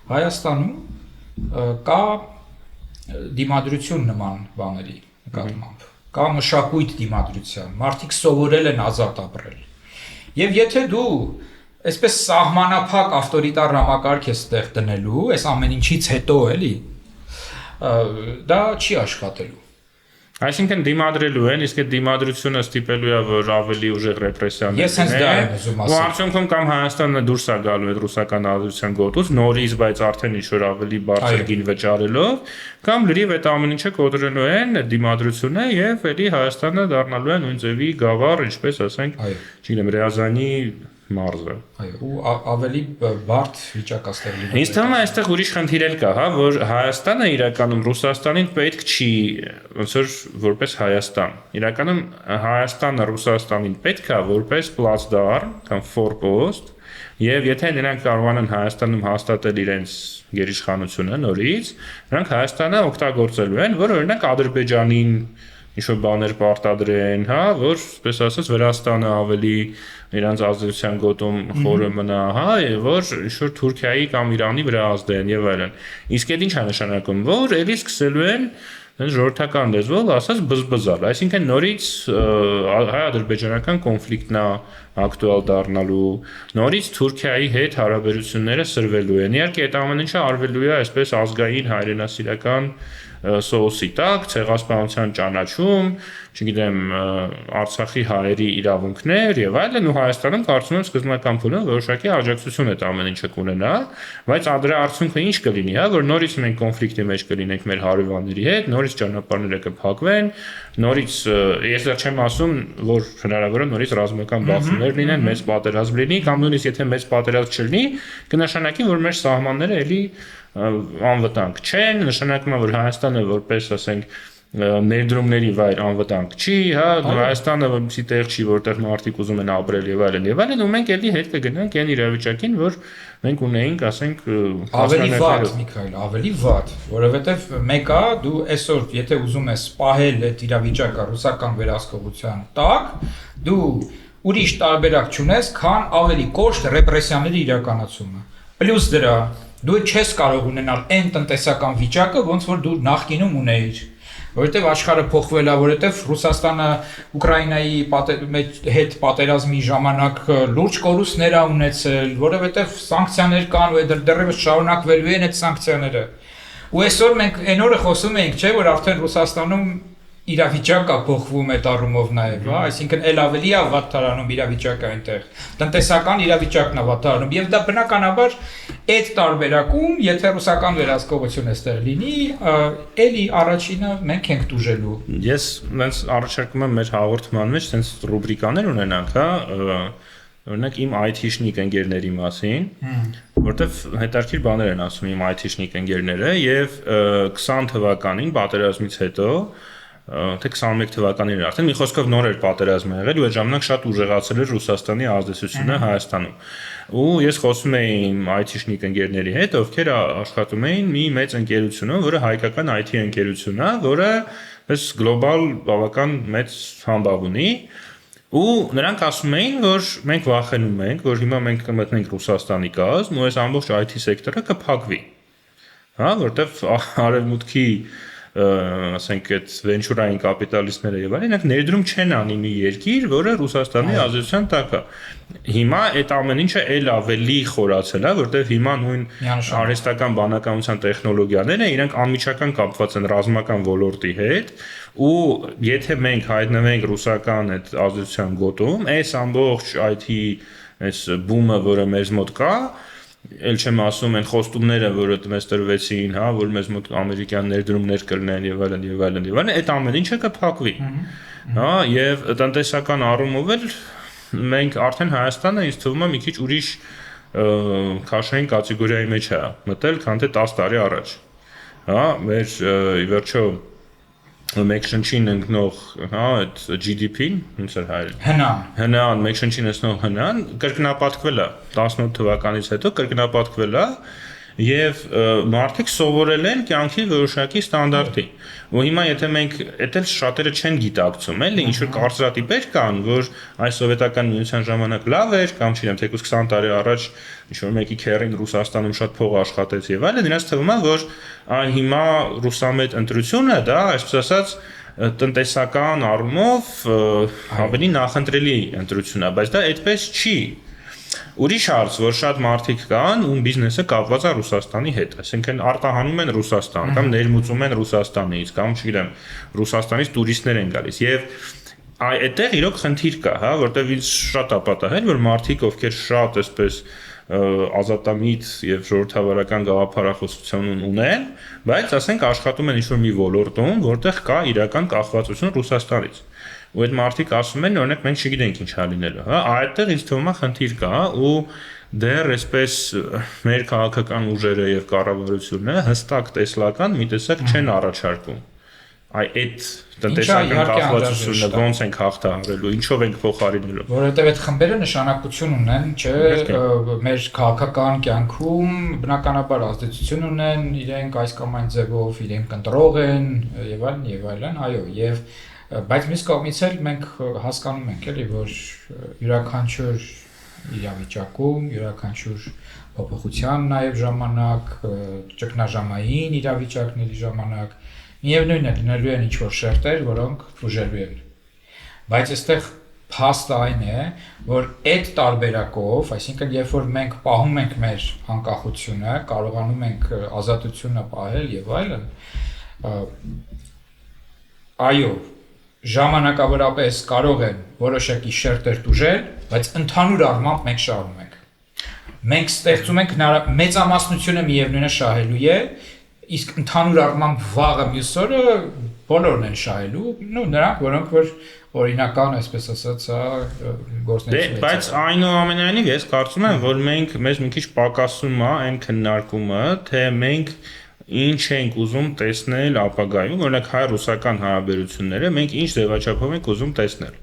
Հայաստանում կա դիմադրություն նման բաների նկատմամբ, կա մշակույթ դիմադրության, մարդիկ սովորել են ազատ ապրել։ Եվ եթե դու այսպես սահմանափակ ավտորիտար համակարգ ես տեղ տնելու, այս ամեն ինչից հետո էլի, դա չի աշխատելու։ Այսինքն դիմադրելու են, իսկ այդ դիմադրությունը ստիպելու է, որ ավելի ուժեղ ռեպրեսիաներ Ես հենց դա եմ ուզում ասել։ Ու արդյունքում կամ Հայաստանը դուրս է գալու այդ ռուսական ազատության գոտուց, նորից, բայց արդեն ինչ-որ ավելի բարձր գին վճարելով, կամ լրիվ այդ ամեն ինչը կոտրելու են դիմադրությունը եւ էլի Հայաստանը դառնալու է նույն ձևի գավառ, ինչպես ասենք, չգիտեմ, Ռեազանի մարզը։ Այո, ու ավելի բարդ վիճակ աստեղ լինի։ Ինձ թվում է այստեղ ուրիշ խնդիր էլ կա, հա, որ Հայաստանը իրականում Ռուսաստանին պետք չի ոնց որ որպես Հայաստան։ Իրականում Հայաստանը Ռուսաստանին պետք է որպես պլացդարմ կամ ֆորպոստ, եւ եթե նրանք կարողանան Հայաստանում հաստատել իրենց գերիշխանությունը նորից, նրանք Հայաստանը օգտագործելու են, որ օրինակ Ադրբեջանին ինչ-որ բաներ պարտադրեն, հա, որ, այսպես ասած, Վրաստանը ավելի իրանց ազդեցության գոտում խորը մնա, հա, եւ որ ինչ-որ Թուրքիայի կամ Իրանի վրա ազդեն եւ այլն։ Իսկ այդ ինչ է նշանակում, որ էլի սկսելու են ժողովրդական լեզվով ասած բզբզալ, այսինքն նորից հայ-ադրբեջանական կոնֆլիկտն է ակտուալ դառնալու, նորից Թուրքիայի հետ հարաբերությունները սրվելու են։ Իհարկե այդ ամեն ինչը արվելու է այսպես ազգային հայրենասիրական սոուսի տակ, ցեղասպանության ճանաչում, չգիտեմ, Արցախի հայերի իրավունքներ եւ այլն, ու Հայաստանում կարծում եմ սկզբնական փուլում որոշակի աջակցություն է ամեն ինչը կունենա, բայց դրա արդյունքը ինչ կլինի, հա, որ նորից մենք կոնֆլիկտի մեջ կլինենք մեր հարևանների հետ, նորից ճանապարհները կփակվեն, նորից ես դա չեմ ասում, որ հնարավոր է նորից ռազմական բախումներ լինեն, մեծ պատերազմ լինի, կամ նույնիսկ եթե մեծ պատերազմ չլինի, կնշանակի, որ մեր սահմանները էլի անվտանգ չեն, նշանակում է, որ Հայաստանը որպես, ասենք, ներդրումների վայր անվտանգ չի, հա, Հայաստանը որպեսզի տեղ չի, որտեղ մարդիկ ուզում են ապրել եւ այլն, ու մենք էլի հետ կգնանք այն իրավիճակին, որ մենք ունեինք, ասենք, ավելի վատ, Միքայել, ավելի վատ, որովհետեւ մեկը դու այսօր, եթե ուզում ես պահել այդ իրավիճակը ռուսական վերահսկողության տակ, դու ուրիշ տարբերակ չունես, քան ավելի կոշտ ռեպրեսիաների իրականացումը։ Պլյուս դրա դու չես կարող ունենալ այն տնտեսական վիճակը, ոնց որ դու նախկինում ունեիր։ որովհետև աշխարհը փոխվել է, որովհետև Ռուսաստանը Ուկրաինայի հետ պատերազմի ժամանակ լուրջ կորուստներ ա ունեցել, որովհետև սանկցիաներ կան ու դեռևս շարունակվելու են այդ սանկցիաները։ Ու այսօր մենք այն օրը խոսում ենք, չէ, որ արդեն Ռուսաստանում իրավիճակը փոխվում է առումով նաև, հա, այսինքն ել ավելի է վատթարանում իրավիճակը այնտեղ։ Տնտեսական իրավիճակն է վատթարանում եւ դա բնականաբար այդ տարբերակում, եթե ռուսական վերահսկողություն այստեղ լինի, էլի առաջինը մենք ենք դուժելու։ Ես հենց առաջարկում եմ մեր հաղորդման մեջ հենց ռուբրիկաներ ունենանք, հա, օրինակ իմ IT-շնիկ ընկերների մասին, որտեվ հետաքրքիր բաներ են ասում իմ IT-շնիկ ընկերները եւ 20 թվականին պատերազմից հետո թե 21 թվականին էր արդեն մի խոսքով նոր էր պատերազմը եղել ու այդ ժամանակ շատ ուժեղացել էր Ռուսաստանի ազդեցությունը Հայաստանում։ Ու ես խոսում էի իմ IT-շնիկ ընկերների հետ, ովքեր աշխատում էին մի մեծ ընկերությունում, որը հայկական IT ընկերություն է, որը այս գլոբալ բավական մեծ համբավ ունի։ Ու նրանք ասում էին, որ մենք վախենում ենք, որ հիմա մենք կմտնենք Ռուսաստանի կազմ ու այս ամբողջ IT սեկտորը կփակվի։ Հա, որտեվ արևմուտքի ասենք այդ վենչուրային կապիտալիստները եւ այլն, նրանք ներդրում չեն անի մի երկիր, որը Ռուսաստանի ազդեցության տակ է։ Հիմա այդ ամեն ինչը էլ ավելի խորացել է, որտեվ հիմա նույն արհեստական բանականության տեխնոլոգիաները իրենք անմիջական կապված են ռազմական ոլորտի հետ, ու եթե մենք հայտնվենք ռուսական այդ ազդեցության գոտում, այս ամբողջ IT այս բումը, որը մեզ մոտ կա, Էլ չեմ ասում են խոստումները, որը մեզ տրվեցին, հա, որ մեզ մոտ ամերիկյան ներդրումներ կլինեն եւ այլն եւ այլն եւ այլն, այդ ամեն ինչը կփակվի։ Հա, եւ տնտեսական առումով էլ մենք արդեն Հայաստանը ինձ թվում է մի քիչ ուրիշ քաշային կատեգորիայի մեջ է մտել, քան թե 10 տարի առաջ։ Հա, մեր ի վերջո մեկ շնչին ընկնող, հա, այդ GDP-ն, ոնց էր հայերեն։ Հնան, մեկ շնչին ընկնող հնան կրկնապատկվել է 18 թվականից հետո կրկնապատկվել է եւ մարդիկ սովորել են կյանքի որոշակի ստանդարտի։ Ու հիմա եթե մենք այդել շատերը չեն գիտակցում, էլի ինչ որ կարծրատիպեր կան, որ այս սովետական միության ժամանակ լավ էր, կամ չգիտեմ, թեկուզ 20 տարի առաջ ինչ որ մեկի քերին Ռուսաստանում շատ փող աշխատեց եւ այլն, նրանց թվում է, որ հիմա ռուսամետ ընտրությունը դա, այսպես ասած, տնտեսական առումով ավելի նախընտրելի ընտրություն է, բայց դա այդպես չի։ Ուրիշ հարց, որ շատ մարդիկ կան, ում բիզնեսը կապված է Ռուսաստանի հետ, այսինքն արտահանում են Ռուսաստան, կամ ներմուծում են Ռուսաստանից, կամ չգիտեմ, Ռուսաստանից տուրիստներ են գալիս եւ այդտեղ իրոք խնդիր կա, հա, որտեղ ինձ շատ է պատահել, որ մարդիկ, ովքեր շատ այսպես ազատամիտ եւ ժողովրդավարական գաղափարախոսություն ունեն, բայց ասենք աշխատում են ինչ-որ մի ոլորտում, որտեղ կա իրական կախվածություն Ռուսաստանից։ Ու այդ մարդիկ ասում են, օրինակ մենք չգիտենք ինչ է լինելու, հա, այդտեղ ինձ թվում է խնդիր կա ու դեռ այսպես մեր քաղաքական ուժերը եւ կառավարությունը հստակ տեսլական մի տեսակ չեն առաջարկում։ Այդ տնտեսական կախվածությունը ոնց ենք հաղթահարելու, ինչով ենք փոխարինելու։ Որովհետև այդ խմբերը նշանակություն ունեն, չէ, մեր քաղաքական կյանքում բնականաբար ազդեցություն ունեն, իրենք այս կամ այն ձևով իրենք ընտրող են եւ այլն, այո, եւ բայց մյուս կողմից էլ մենք հասկանում ենք, էլի, որ յուրաքանչյուր իրավիճակում, յուրաքանչյուր փոփոխության նաև ժամանակ, ճգնաժամային իրավիճակների ժամանակ միևնույն է լինելու են ինչ-որ շերտեր, որոնք բուժելու են։ Բայց այստեղ փաստը այն է, որ այդ տարբերակով, այսինքն երբ որ մենք պահում ենք մեր անկախությունը, կարողանում ենք ազատությունը պահել եւ այլն, այո, ժամանակավորապես կարող են որոշակի շերտեր դուժել, բայց ընդհանուր առմամբ մենք շահում ենք։ Մենք ստեղծում ենք մեծամասնությունը միևնույնը շահելու է, իսկ ընդհանուր առմամբ վաղը մյուս օրը բոլորն են շահելու, նրանք, որոնք որ օրինական, այսպես ասած, գործնեություն։ Բայց այնուամենայնիվ ես կարծում եմ, որ մեզ մի քիչ պակասում է այն քննարկումը, թե մենք ինչ ենք ուզում տեսնել ապագայում, օրինակ հայ-ռուսական հարաբերությունները, մենք ինչ ձևաչափով ենք ուզում տեսնել։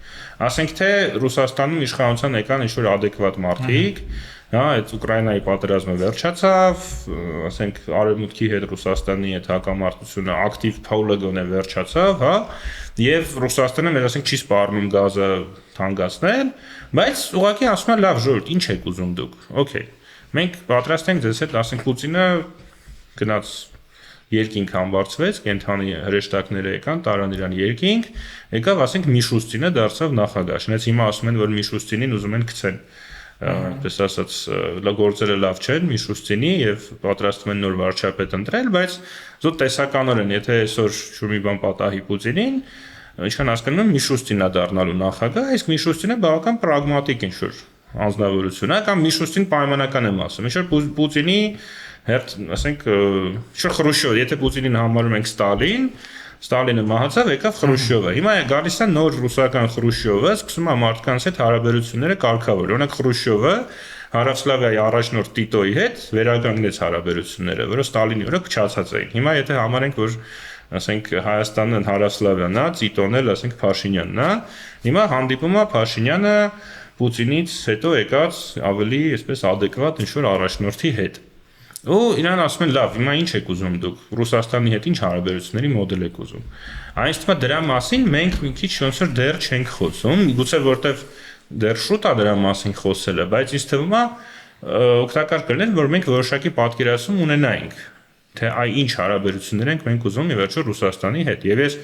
Ասենք թե Ռուսաստանում իշխանության եկան ինչ-որ adekvat մարդիկ, հա, այդ Ուկրաինայի պատերազմը վերջացավ, ասենք Արևմուտքի հետ Ռուսաստանի այդ հակամարտությունը ակտիվ փուլը գոնե վերջացավ, հա, եւ Ռուսաստանը մեր ասենք չի սպառնում գազը թանկացնել, բայց ուղղակի ասում է լավ ժողովուրդ, ինչ եք ուզում դուք։ Okay։ Մենք պատրաստ ենք ձեզ հետ, ասենք Պուտինը գնաց երկինք համբարձվեց, կենթանի հրեշտակները եկան, տարան իրան երկինք, եկավ, ասենք Միշուստինը դարձավ նախագահ։ Շնեց հիմա ասում են, որ Միշուստինին ուզում են գցեն։ Այդպես ասած, գործերը լավ չեն Միշուստինի եւ պատրաստվում են նոր վարչապետ ընտրել, բայց զոտ տեսականորեն, եթե այսօր շուտ մի բան պատահի Պուտինին, ինչքան հասկանում եմ Միշուստինն է դառնալու նախագահ, իսկ Միշուստինը բավական պրագմատիկ ինչ-որ անձնավորություն է, կամ Միշուստին պայմանական եմ ասում, ինչ-որ Պուտինի հերթ, ասենք, ինչ-որ Խրուշչով, եթե Պուտինին համարում ենք Ստալինը մահացավ, եկավ Խրուշչովը։ Հիմա գալիս է նոր ռուսական Խրուշչովը, սկսում է մարդկանց հետ հարաբերությունները կարգավորել։ Օրինակ Խրուշչովը Հարավսլավիայի առաջնորդ Տիտոյի հետ վերականգնեց հարաբերությունները, որը Ստալինի օրը փչացած էին։ Հիմա եթե համարենք, որ ասենք Հայաստանն Հարավսլավիան է, Տիտոն էլ ասենք Փաշինյանն է, հիմա հանդիպում է Փաշինյանը Պուտինից հետո եկած ավելի այսպես adekvat ինչ-որ առաջնորդի հետ։ Ու իրան ասում են լավ, հիմա ինչ եք ուզում դուք Ռուսաստանի հետ ինչ հարաբերությունների մոդել եք ուզում։ Այսինքն դրա մասին մենք մի քիչ ոնց որ դեռ չենք խոսում, գուցե որտեվ դեռ շուտ է դրա մասին խոսելը, բայց ինձ թվում է օգտակար կլիներ, որ մենք որոշակի պատկերացում ունենայինք, թե այ ինչ հարաբերություններ ենք մենք ուզում ի վերջո Ռուսաստանի հետ։ Եվ ես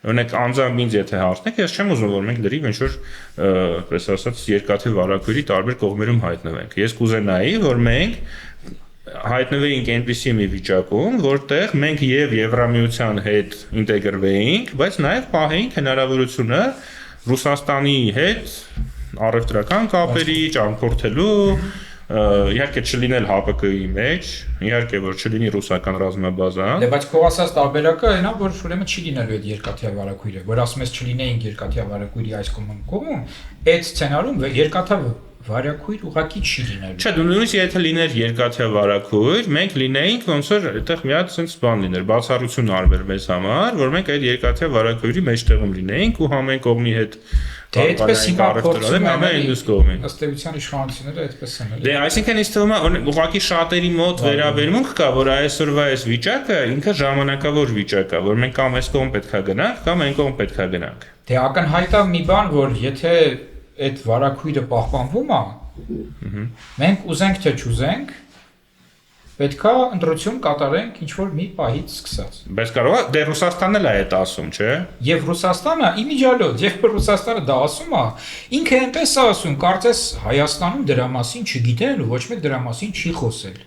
օրինակ անձամբ ինձ եթե հարցնեք, ես չեմ ուզում որ մենք դրիվ ինչ որ պես ասած երկաթե վարակույրի տարբեր կողմերում հայտնվենք։ Ես կուզենայի, որ մենք հայտնվեինք այնպիսի մի վիճակում, որտեղ մենք եւ Եվրամիության հետ ինտեգրվեինք, բայց նաեւ պահեինք հնարավորությունը Ռուսաստանի հետ առևտրական կապերի ճամփորդելու, իհարկե չլինել ՀԱՊԿ-ի մեջ, իհարկե որ չլինի ռուսական ռազմաբազան։ Դե բայց քո ասած տարբերակը այնա, որ ուրեմն չի լինելու այդ երկաթյա վարակույրը, որ ասում ես չլինեին երկաթյա վարակույրի այս կողմում, այդ սցենարում երկաթյա վարակույր ուղղակի չի լինելու։ Չէ, դու նույնիսկ եթե լիներ երկաթյա վարակույր, մենք լինեինք ոնց որ այդտեղ մի հատ sense բան լիներ, բացառություն արվեր մեզ համար, որ մենք այդ երկաթյա վարակույրի մեջտեղում լինեինք ու համեն կողմի հետ դե այդպես հիմա փորձում ամեն ինձ կողմին։ Ըստ էության իշխանությունները այդպես են էլի։ Դե այսինքն ինձ թվում է ուղղակի շատերի մոտ վերաբերմունք կա, որ այսօրվա այս վիճակը ինքը ժամանակավոր վիճակ է, որ մենք կամ այս կողմ պետքա գնանք, կամ այն կողմ պետքա գնանք։ Դե ակնհայտ է մի բան, որ եթե այդ վարակույրը պահպանվում է, մենք ուզենք թե չուզենք, պետքա ընտրություն կատարենք ինչ-որ մի պահից սկսած։ Բայց կարող է դե Ռուսաստանն էլ է այդ ասում, չէ՞։ Եվ Ռուսաստանը իմիջիալոց, երբ Ռուսաստանը դա ասում է, ինքը այնպես է ասում, կարծես Հայաստանում դրա մասին չգիտեն ու ոչ մեկ դրա մասին չի խոսել։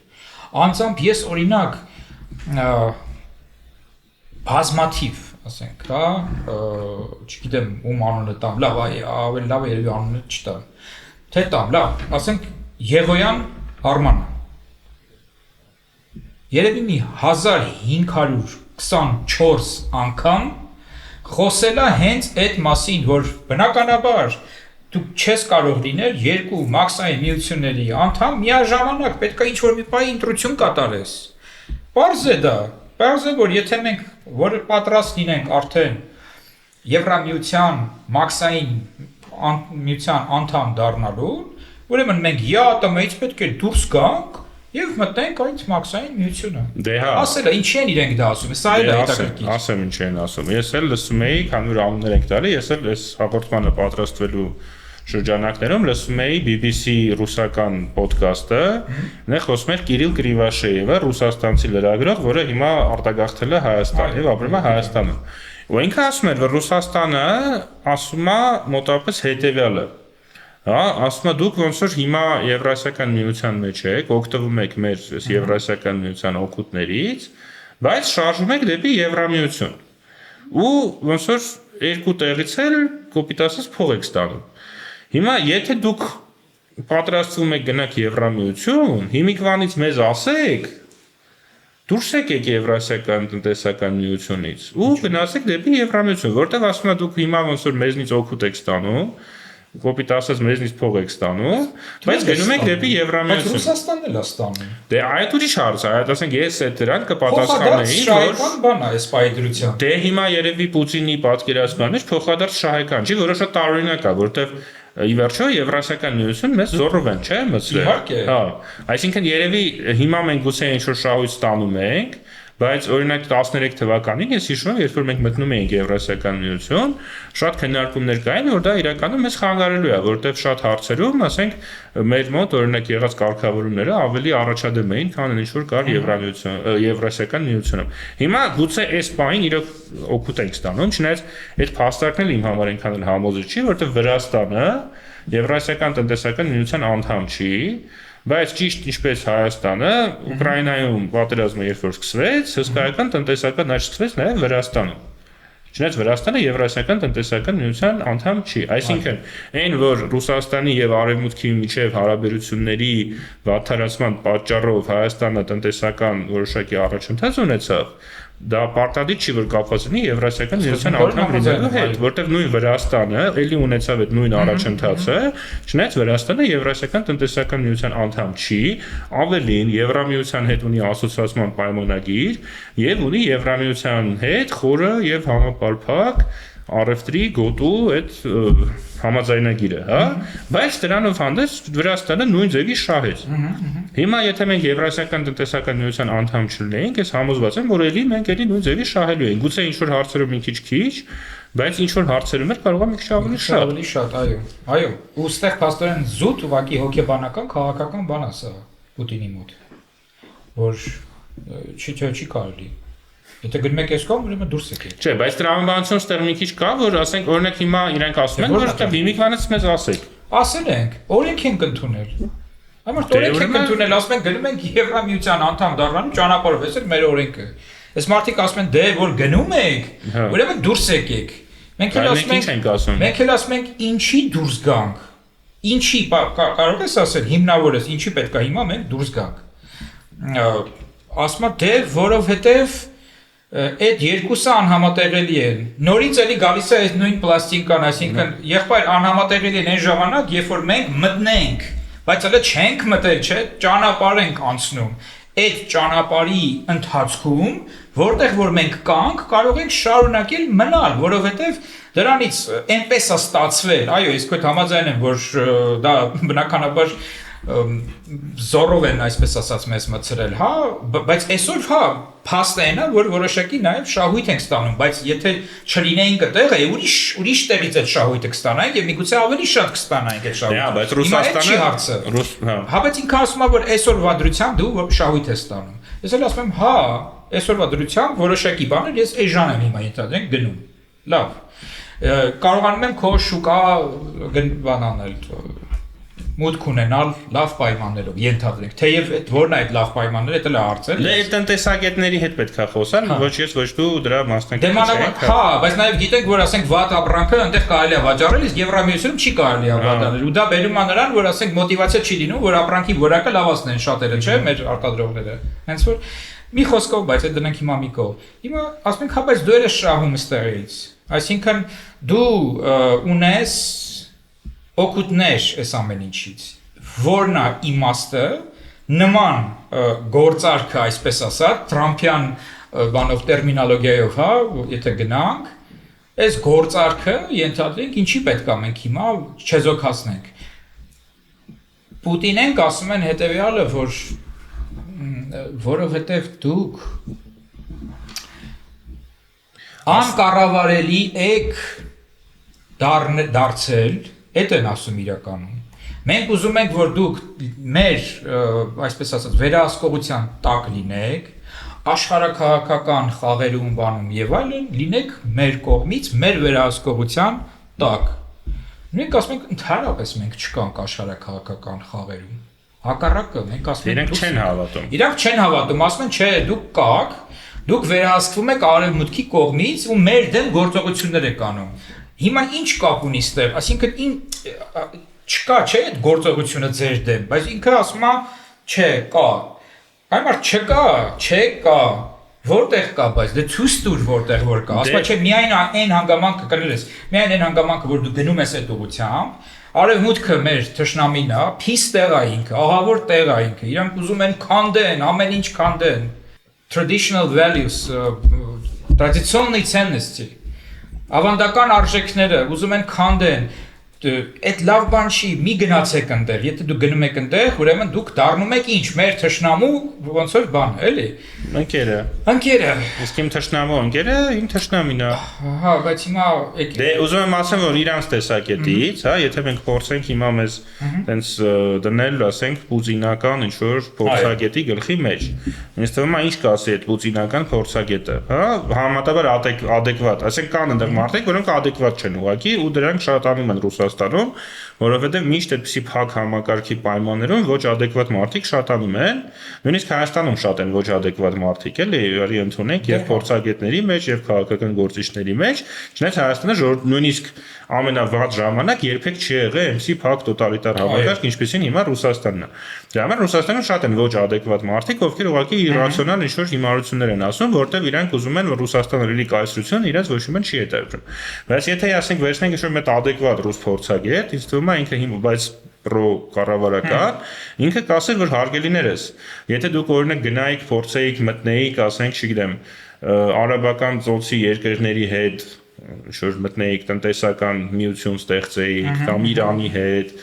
Անձամբ ես օրինակ բազմաթիվ ասենք, հա, չգիտեմ ում անունը տամ, լավ, ավելի լավ է երևի անունը չտամ։ Թե տամ, լավ, ասենք Եղոյան Արմանը։ Երևի մի 1524 անգամ խոսել է հենց այդ մասին, որ բնականաբար դու չես կարող լինել երկու մաքսային միությունների անդամ միաժամանակ, պետք է ինչ-որ մի բանի ընտրություն կատարես։ Պարզ է դա, պարզ է, որ եթե մենք որը պատրաստ լինենք արդեն Եվրամիության մաքսային միության անդամ դառնալու, ուրեմն մենք ԵԱՏՄ-ից պետք է դուրս գանք եւ մտնենք այդ մաքսային միությունը։ Դե հա։ Ասելա, ինչի են իրենք դա ասում, սա էլ է հետաքրքիր։ Ասեմ ինչ են ասում։ Ես էլ լսում էի, քանի որ անուններ ենք տալի, ես էլ այս հաղորդմանը պատրաստվելու շրջանակներում լսում էի BBC ռուսական ոդքասթը, նա խոսում էր Կիրիլ Կրիվաշեևը, ռուսաստանցի լրագրող, որը հիմա արտագաղթել է Հայաստան եւ ապրում է Հայաստանում։ Ու ինքը ասում էր, որ Ռուսաստանը ասում է մոտավորապես հետեւյալը։ Հա, ասում է դուք ոնց որ հիմա Եվրասիական միության մեջ եք, օգտվում եք մեր Եվրասիական միության օգուտներից, բայց շարժում եք դեպի Եվրամիություն։ Ու ոնց որ երկու տեղից էլ կոպիտ ասած փող եք ստանում։ Հիմա եթե դուք պատրաստվում եք գնաք Եվրամիություն, հիմիկվանից մեզ ասեք, դուրս եկեք Եվրասիական տնտեսական միությունից ու գնացեք դեպի Եվրամիություն, որտեղ ասում է դուք հիմա ոնց որ մեզնից օգուտ եք ստանում, կոպիտ ասած մեզնից փող եք ստանում, բայց գնում եք դեպի Եվրամիություն։ Բայց Ռուսաստանն էլ է ստանում։ Դե այդ ուրիշ հարց է, այդ ասենք ես այդ դրան կպատասխանեի, որ բան է, այս պայդրության։ Դե հիմա երևի Պուտինի պատկերացման մեջ փոխադարձ շահեկան չի, որոշ տարօրինակ է, որտեղ ի վերջո Եվրասիական միություն մեզ զորով են, չէ՞, մտցրել։ Իհարկե։ Հա, այսինքն երևի հիմա մենք գուցե ինչ-որ շահույթ ստանում ենք, բայց օրինակ 13 թվականին ես հիշում եմ, երբ որ մենք մտնում էինք Եվրասիական միություն, շատ քննարկումներ կային, որ դա իրականում մեզ խանգարելու է, որովհետև շատ հարցերում, ասենք, մեր մոտ օրինակ եղած կարգավորումները ավելի առաջադեմ էին, քան ինչ որ կար Եվրասիական միությունում։ Հիմա գուցե այս բանին իրոք օգուտ ենք ստանում, չնայած այդ փաստարկն էլ իմ համար այնքան էլ համոզիչ չի, որովհետև Վրաստանը Եվրասիական տնտեսական միության անդամ չի, բայց ճիշտ ինչպես Հայաստանը, Ուկրաինայում պատերազմը երբ որ սկսվեց, հսկայական տնտեսական աճ սկսվեց նաև Վրաստանում։ Չնայած Վրաստանը Եվրասիական տնտեսական միության անդամ չի, այսինքն այն որ Ռուսաստանի եւ Արևմուտքի միջև հարաբերությունների վատթարացման պատճառով Հայաստանը տնտեսական որոշակի առաջընթաց ունեցավ, դա պարտադիր չի որ կապված լինի Եվրասիական միության անդամ լինելու հետ, որտեղ նույն Վրաստանը ելի ունեցավ այդ նույն առաջընթացը, չնայած Վրաստանը Եվրասիական տնտեսական միության անդամ չի, ավելին Եվրամիության հետ ունի ասոցիացիան պայմանագիր եւ ունի Եվրամիության հետ խորը եւ համապարփակ առևտրի գոտու այդ համաձայնագիրը, հա, բայց դրանով հանդերձ Վրաստանը նույն ձևի շահեց։ Հիմա եթե մենք Եվրասիական տնտեսական միության անդամ չլինեինք, ես համոզված եմ, որ էլի մենք էլի նույն ձևի շահելու ենք։ Գուցե ինչ որ հարցերով մի քիչ, բայց ինչ որ հարցերում էր կարող է մի քիչ ավելի շատ, այո։ Այո, ու ստեղ փաստորեն զուտ ուղղակի հոգեբանական քաղաքական բան է սա Պուտինի մոտ, որ չի կարելի։ Եթե գնում եք այս կողմ, ուրեմն դուրս եկեք։ Չէ, բայց տրամաբանություն ստեղ մի քիչ կա, որ ասենք օրինակ հիմա իրանք ասում են, որ դա բիմիկվանից մեզ ասեք։ Ասել ենք, օրենք ենք ընդունել։ Համար օրենք ենք ընդունել, ասում են գնում ենք Եվրամիության անդամ դառնալու ճանապարհով, էս էլ մեր օրենքը։ Այս մարդիկ ասում են, դե որ գնում եք, ուրեմն դուրս եկեք։ Մենք էլ ասում ենք, ինչի դուրս գանք։ Ինչի կարող ես ասել, հիմնավորես, ինչի պետք է հիմա մենք դուրս գանք։ Ասում են, դե որովհետև այդ երկուսը անհամատեղելի են։ Նորից էլի գալիս է այդ նույն պլաստիկան, այսինքն եղբայր անհամատեղելի են այն ժամանակ, երբ որ մենք մտնենք, բայց հələ չենք մտել, չէ, ճանապարհ ենք անցնում։ Այդ ճանապարհի ընթացքում, որտեղ որ մենք կանք, կարող ենք շարունակել մնալ, որովհետև դրանից այնպես է ստացվել։ Այո, իսկ այդ համաձայն եմ, որ դա բնականաբար զորով են այսպես ասած մեզ մցրել, հա, բայց այսօր հա փաստը այն է, որ որոշակի նաև շահույթ ենք ստանում, բայց եթե չլինեին կտեղը, ուրիշ տեղից այդ շահույթը կստանայինք եւ միգուցե ավելի շատ կստանայինք այդ շահույթը։ Հա, բայց Ռուսաստանը հա, բայց ինքը ասում է, որ այսօրվա դրությամբ դու շահույթ ես ստանում։ Ես էլ ասում եմ, հա, այսօրվա դրությամբ որոշակի բաներ ես էժան եմ հիմա ենթադրենք գնում։ Լավ։ Կարողանում եմ քո շուկա բանանել մուտք ունենալ լավ պայմաններով, ենթադրենք, թեև այդ որն է այդ լավ պայմանները, դա էլ է հարցել։ Դե այդ տնտեսագետների հետ պետք է խոսալ, ոչ ես, ոչ դու դրա մասնակից չեք։ Հա, բայց նաև գիտենք, որ ասենք վատ ապրանքը այնտեղ կարելի է վաճառել, իսկ Եվրամիությունում չի կարելի է վաճառել։ Ու դա բերում է նրան, որ ասենք մոտիվացիա չի լինում, որ ապրանքի որակը լավացնեն շատերը, չէ՞, մեր արտադրողները։ Հենց որ մի խոսքով, բայց այդ դրանք հիմա մի կողմ։ Հիմա ասում ենք, հա, բայց դու ես շահում ստեղից։ Այսինքն դու ունես օգուտներ այս ամեն ինչից, որն է իմաստը նման գործարքը, այսպես ասած, Թրամփյան բանով տերմինոլոգիայով, հա, եթե գնանք, այս գործարքը ենթադրենք ինչի պետք է մենք հիմա չեզոքացնենք։ Պուտինենք ասում են հետևյալը, որ որովհետև դուք անկառավարելի եք դարձել, այդ են ասում իրականում։ Մենք ուզում ենք, որ դուք մեր, այսպես ասած, վերահսկողության տակ լինեք, աշխարհաքաղաքական խաղերում բանում եւ այլն լինեք մեր կողմից, մեր վերահսկողության տակ։ Մենք ասում ենք, ընդհանրապես մենք չկանք աշխարհաքաղաքական խաղերում։ Հակառակը, մենք ասում ենք, իրենք չեն հավատում։ Իրանք չեն հավատում, ասում են, չէ, դուք կաք, դուք վերահսկվում եք արևմուտքի կողմից ու մեր դեմ գործողություններ եք անում։ Հիմա ինչ կապ ունի ստեղ, այսինքն չկա, չէ, այդ գործողությունը ձեր դեմ, բայց ինքը ասում է, չէ, կա։ Այմար չկա, որտեղ կա, բայց դե ցույց տուր որտեղ որ կա։ Ասում է, չէ, միայն այն հանգամանքը կներես, միայն այն հանգամանքը, որ դու գնում ես այդ ուղղությամբ, արևմուտքը մեր թշնամին է, փիս տեղ է ինքը, ահավոր տեղ է ինքը, իրանք ուզում են քանդեն, ամեն ինչ քանդեն։ Traditional values, традиционные ценности, ավանդական արժեքները ուզում են քանդեն, այդ լավ բան չի, մի գնացեք այնտեղ, եթե դուք գնում եք այնտեղ, ուրեմն դուք դառնում եք ինչ, մեր թշնամու ոնց որ բան, էլի։ Ընկերը։ Իսկ իմ թշնամու ընկերը իմ թշնամին է։ Հա, բայց հիմա դե ուզում եմ ասեմ, որ իրանց տեսակետից, հա, եթե մենք փորձենք հիմա մեզ տենց դնել, ասենք, պուտինական ինչ որ փորձագետի գլխի մեջ։ Ինձ թվում է ինչ կասի այդ պուտինական փորձագետը, հա, համատաբար adekvat, ասենք կան այնտեղ մարդիկ, որոնք adekvat չեն ուղղակի ու դրանք շատանում են Ռուսաստանում, որովհետև միշտ այդպիսի փակ համակարգի պայմաններում ոչ adekvat մարդիկ շատանում են, նույնիսկ Հայաստանում շատ են ոչ adekvat մարդիկ, էլի, արի ընդունենք եւ փորձագետների մեջ եւ քաղաքական գործիչների մեջ, չնայած Հայաստանը նույնիսկ ամենավատ ժամանակ երբեք չի եղել այնպիսի փակ տոտալիտար համակարգ, ինչպեսին հիմա Ռուսաստանն է։ Դրա համար Ռուսաստանում շատ են ոչ adekvat մարդիկ, ովքեր ուղղակի իրացիոնալ ինչ-որ հիմարություններ են ասում, որտեղ իրանք ուզում են, որ Ռուսաստանը լինի կայսրություն, իրենց ոչ մի չի հետևում։ Բայց եթե ասենք վերցնենք ինչ-որ մեծ adekvat ռուս փորձագետ, ինձ թվում է ինքը հիմա բայց պրո կառավարական, ինքը կասեր, որ հարգելիներս, եթե դուք օրինակ գնայիք, փորձեիք, մտնեիք, ասենք, չգիտեմ, արաբական ծոցի երկրների հետ, ինչ-որ մտնեիք, տնտեսական միություն ստեղծեիք, կամ Իրանի հետ,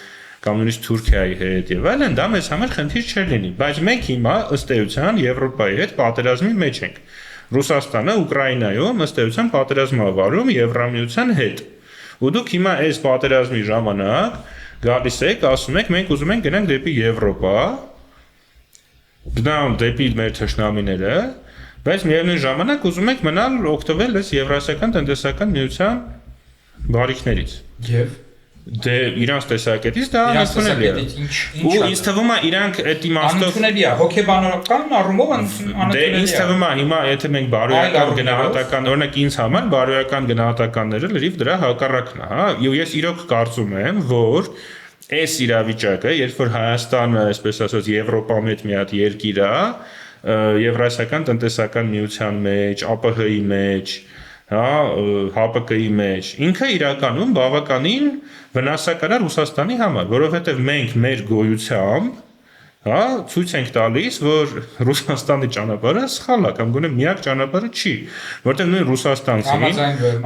կամ նույնիսկ Թուրքիայի հետ եւ այլն, դա մեզ համար խնդիր չէր լինի, բայց մենք հիմա ըստ էության Եվրոպայի հետ պատերազմի մեջ ենք։ Ռուսաստանը Ուկրաինայում ըստ էության պատերազմ է վարում Եվրամիության հետ։ Ու դուք հիմա այս պատերազմի ժամանակ գալիս եք, ասում եք, մենք ուզում ենք գնանք դեպի Եվրոպա, գնանք դեպի մեր թշնամիները, բայց միևնույն ժամանակ ուզում ենք մնալ օգտվել այս Եվրասիական տնտեսական միության բարիքներից։ Եվ դե իրանց տեսակետից դա անընդունելի է։ Ու ինձ թվում է իրանք այդ իմաստով անընդունելի է, հոգեբանական առումով անընդունելի է։ Դե ինձ թվում է հիմա եթե մենք բարոյական գնահատական, օրինակ ինձ համար բարոյական գնահատականները լրիվ դրա հակառակն է, հա։ Եվ ես իրոք կարծում եմ, որ այս իրավիճակը, երբ որ Հայաստանը, այսպես ասած, Եվրոպամետ մի հատ երկիր է, Եվրասիական տնտեսական միության մեջ, ԱՊՀ-ի մեջ, հա, ՀԱՊԿ-ի մեջ, ինքը իրականում բավականին վնասակար է Ռուսաստանի համար, որովհետև մենք մեր գոյությամբ, հա, ցույց ենք տալիս, որ Ռուսաստանի ճանապարհը սխալ է կամ գոնե միակ ճանապարհը չի, որտեղ նույն Ռուսաստանցին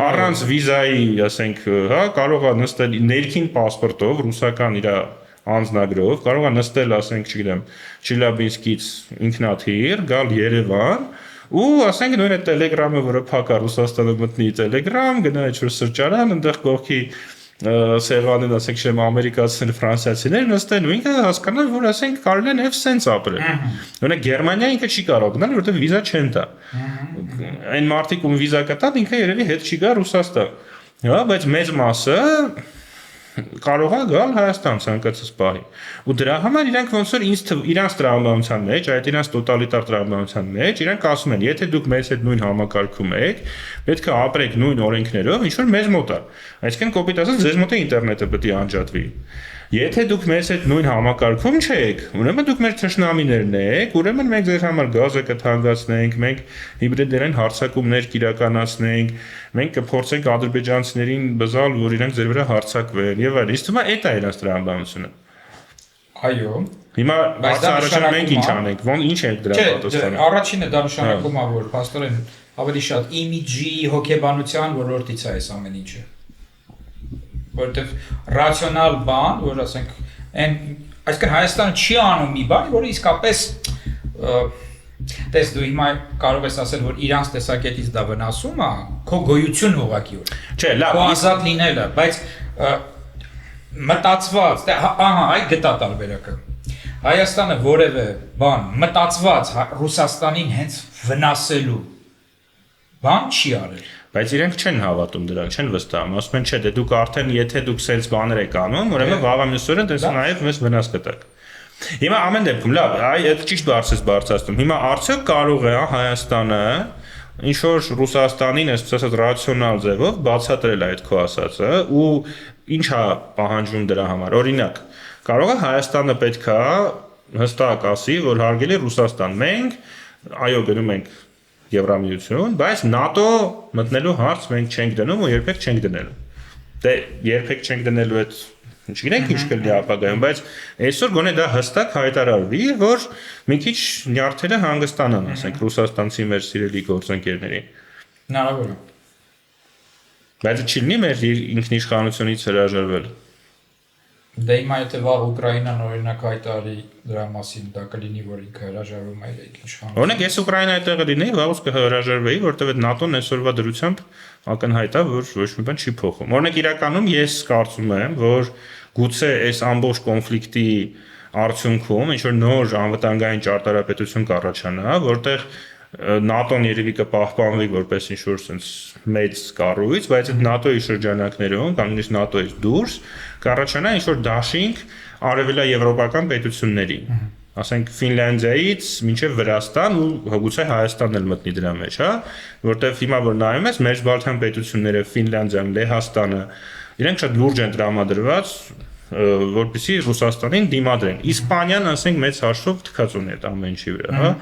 առանց վիզայի, ասենք, հա, կարող է նստել ներքին պասպորտով, ռուսական իր անձնագրով, կարող է նստել, ասենք, չգիտեմ, Չելյաբինսկից ինքնաթիռ, գալ Երևան ու ասենք նույն է Telegram-ը, որը փակ է Ռուսաստանը մտնի Telegram, գնա ինչ-որ սրճարան, այնտեղ կողքի սեղանին, ասենք, շեմ ամերիկացիներ, ֆրանսիացիներ նստեն ու ինքը հասկանա, որ ասենք կարելի է նաև սենց ապրել։ Օրինակ Գերմանիա ինքը չի կարող գնալ, որովհետև վիզա չեն տա։ Այն մարդիկ ում վիզա կտան, ինքը երևի հետ չի գա Ռուսաստան։ Հա, բայց մեծ մասը կարող է գալ Հայաստան ցանկացած պահի։ Ու դրա համար իրանք ոնց որ իրանց տրամաբանության մեջ, այդ իրանց տոտալիտար տրամաբանության մեջ, իրանք ասում են, եթե դուք մեզ հետ նույն համակարգում եք, պետք է ապրեք նույն օրենքներով, ինչ որ մեզ մոտ է։ Այսինքն կոպիտ ասած, ձեզ մոտ է ինտերնետը պետք է անջատվի։ Եթե դուք մեզ հետ նույն համակարգում չեք, ուրեմն դուք մեր թշնամիներն եք, ուրեմն մենք ձեր համար գազը կթանկացնենք, մենք հիբրիդներեն հարձակումներ կիրականացնենք, մենք կփորձենք ադրբեջանցիներին բզալ, որ իրենք ձեր վրա հարձակվեն եւ այլն։ Իսկ հիմա այդ է իրենց տրամաբանությունը։ Այո։ Հիմա բացառությամբ մենք ինչ անենք, ո՞ն ինչ ենք դրա պատասխանը։ Առաջինը դա նշանակում է, որ փաստորեն ավելի շատ իմիջի, հոգեբանության ոլորտից է այս ամեն ինչը։ Որտեվ ռացիոնալ բան, որ ասենք, այսինքն Հայաստանը չի անում մի բան, որը իսկապես տես դու հիմա կարող ես ասել, որ իրանց տեսակետից դա վնասում է, քո գոյությունը ուղղակի որ։ Չէ, լավ, քո ազատ լինելը, բայց մտածված, ահա, այդ գտա տարբերակը։ Հայաստանը որևէ բան մտածված Ռուսաստանին հենց վնասելու բան չի արել։ Բայց իրենք չեն հավատում դրան, չեն վստահում, ասում են, չէ, դե դուք արդեն եթե դուք սենց բաներ եք անում, ուրեմն վաղ ամիսօրը դες նաև մեզ վնաս կտակ։ Հիմա ամեն դեպքում, լավ, այդ ճիշտ բարձրացնում։ Հիմա արդյոք կարող է Հայաստանը ինչ որ Ռուսաստանին, այսպես ասած, ռացիոնալ ձևով բացատրել այդ քո ասածը ու ինչ է պահանջում դրա համար։ Օրինակ, կարող է Հայաստանը պետքա հստակ ասի, որ հարգելի Ռուսաստան, մենք այո գնում ենք Եվրամիություն, բայց ՆԱՏՕ մտնելու հարց մենք չենք դնում ու երբեք չենք դնելու։ Դե երբեք չենք դնելու այդ չգիտենք ինչ կլինի ապագայում, բայց այսօր գոնե դա հստակ հայտարարվի, որ մի քիչ նյարդերը հանգստանան, ասենք Ռուսաստանցի մեր սիրելի գործընկերներին։ Հնարավոր է։ Բայց չի լինի մեր ինքնիշխանությունից հրաժարվել։ Դե հիմա եթե վաղ Ուկրաինան օրինակ հայտարարի դրա մասին, դա կլինի, որ ինքը հրաժարվում է իր իշխանությունից։ Օրինակ ես Ուկրաինայի տեղը լինեի, վաղուց կհրաժարվեի, որտեղ այդ ՆԱՏՕ-ն այսօրվա դրությամբ ակնհայտ է, որ ոչ մի բան չի փոխում։ Օրինակ իրականում ես կարծում եմ, որ գուցե այս ամբողջ կոնֆլիկտի արդյունքում ինչ որ նոր անվտանգային ճարտարապետություն կառաջանա, որտեղ ՆԱՏՕ-ն երևի կպահպանվի որպես ինչ-որ sense մեծ կառույց, բայց այդ ՆԱՏՕ-ի շրջանակներում կամ նույնիսկ ՆԱՏՕ-ից դուրս կառաջանա ինչ-որ դաշինք արևելաեվրոպական պետությունների, ասենք Ֆինլանդիայից մինչև Վրաստան ու գուցե Հայաստանն էլ մտնի դրա մեջ, հա, որտեղ հիմա որ նայում ես մեջբալթյան պետությունները Ֆինլանդիան, Լեհաստանը, իրենք շատ լուրջ են տրամադրված որպեսզի Ռուսաստանին դիմադրեն։ Իսպանիան, ասենք, մեծ հաշվով թքած ունի այդ ամեն ինչի վրա, հա։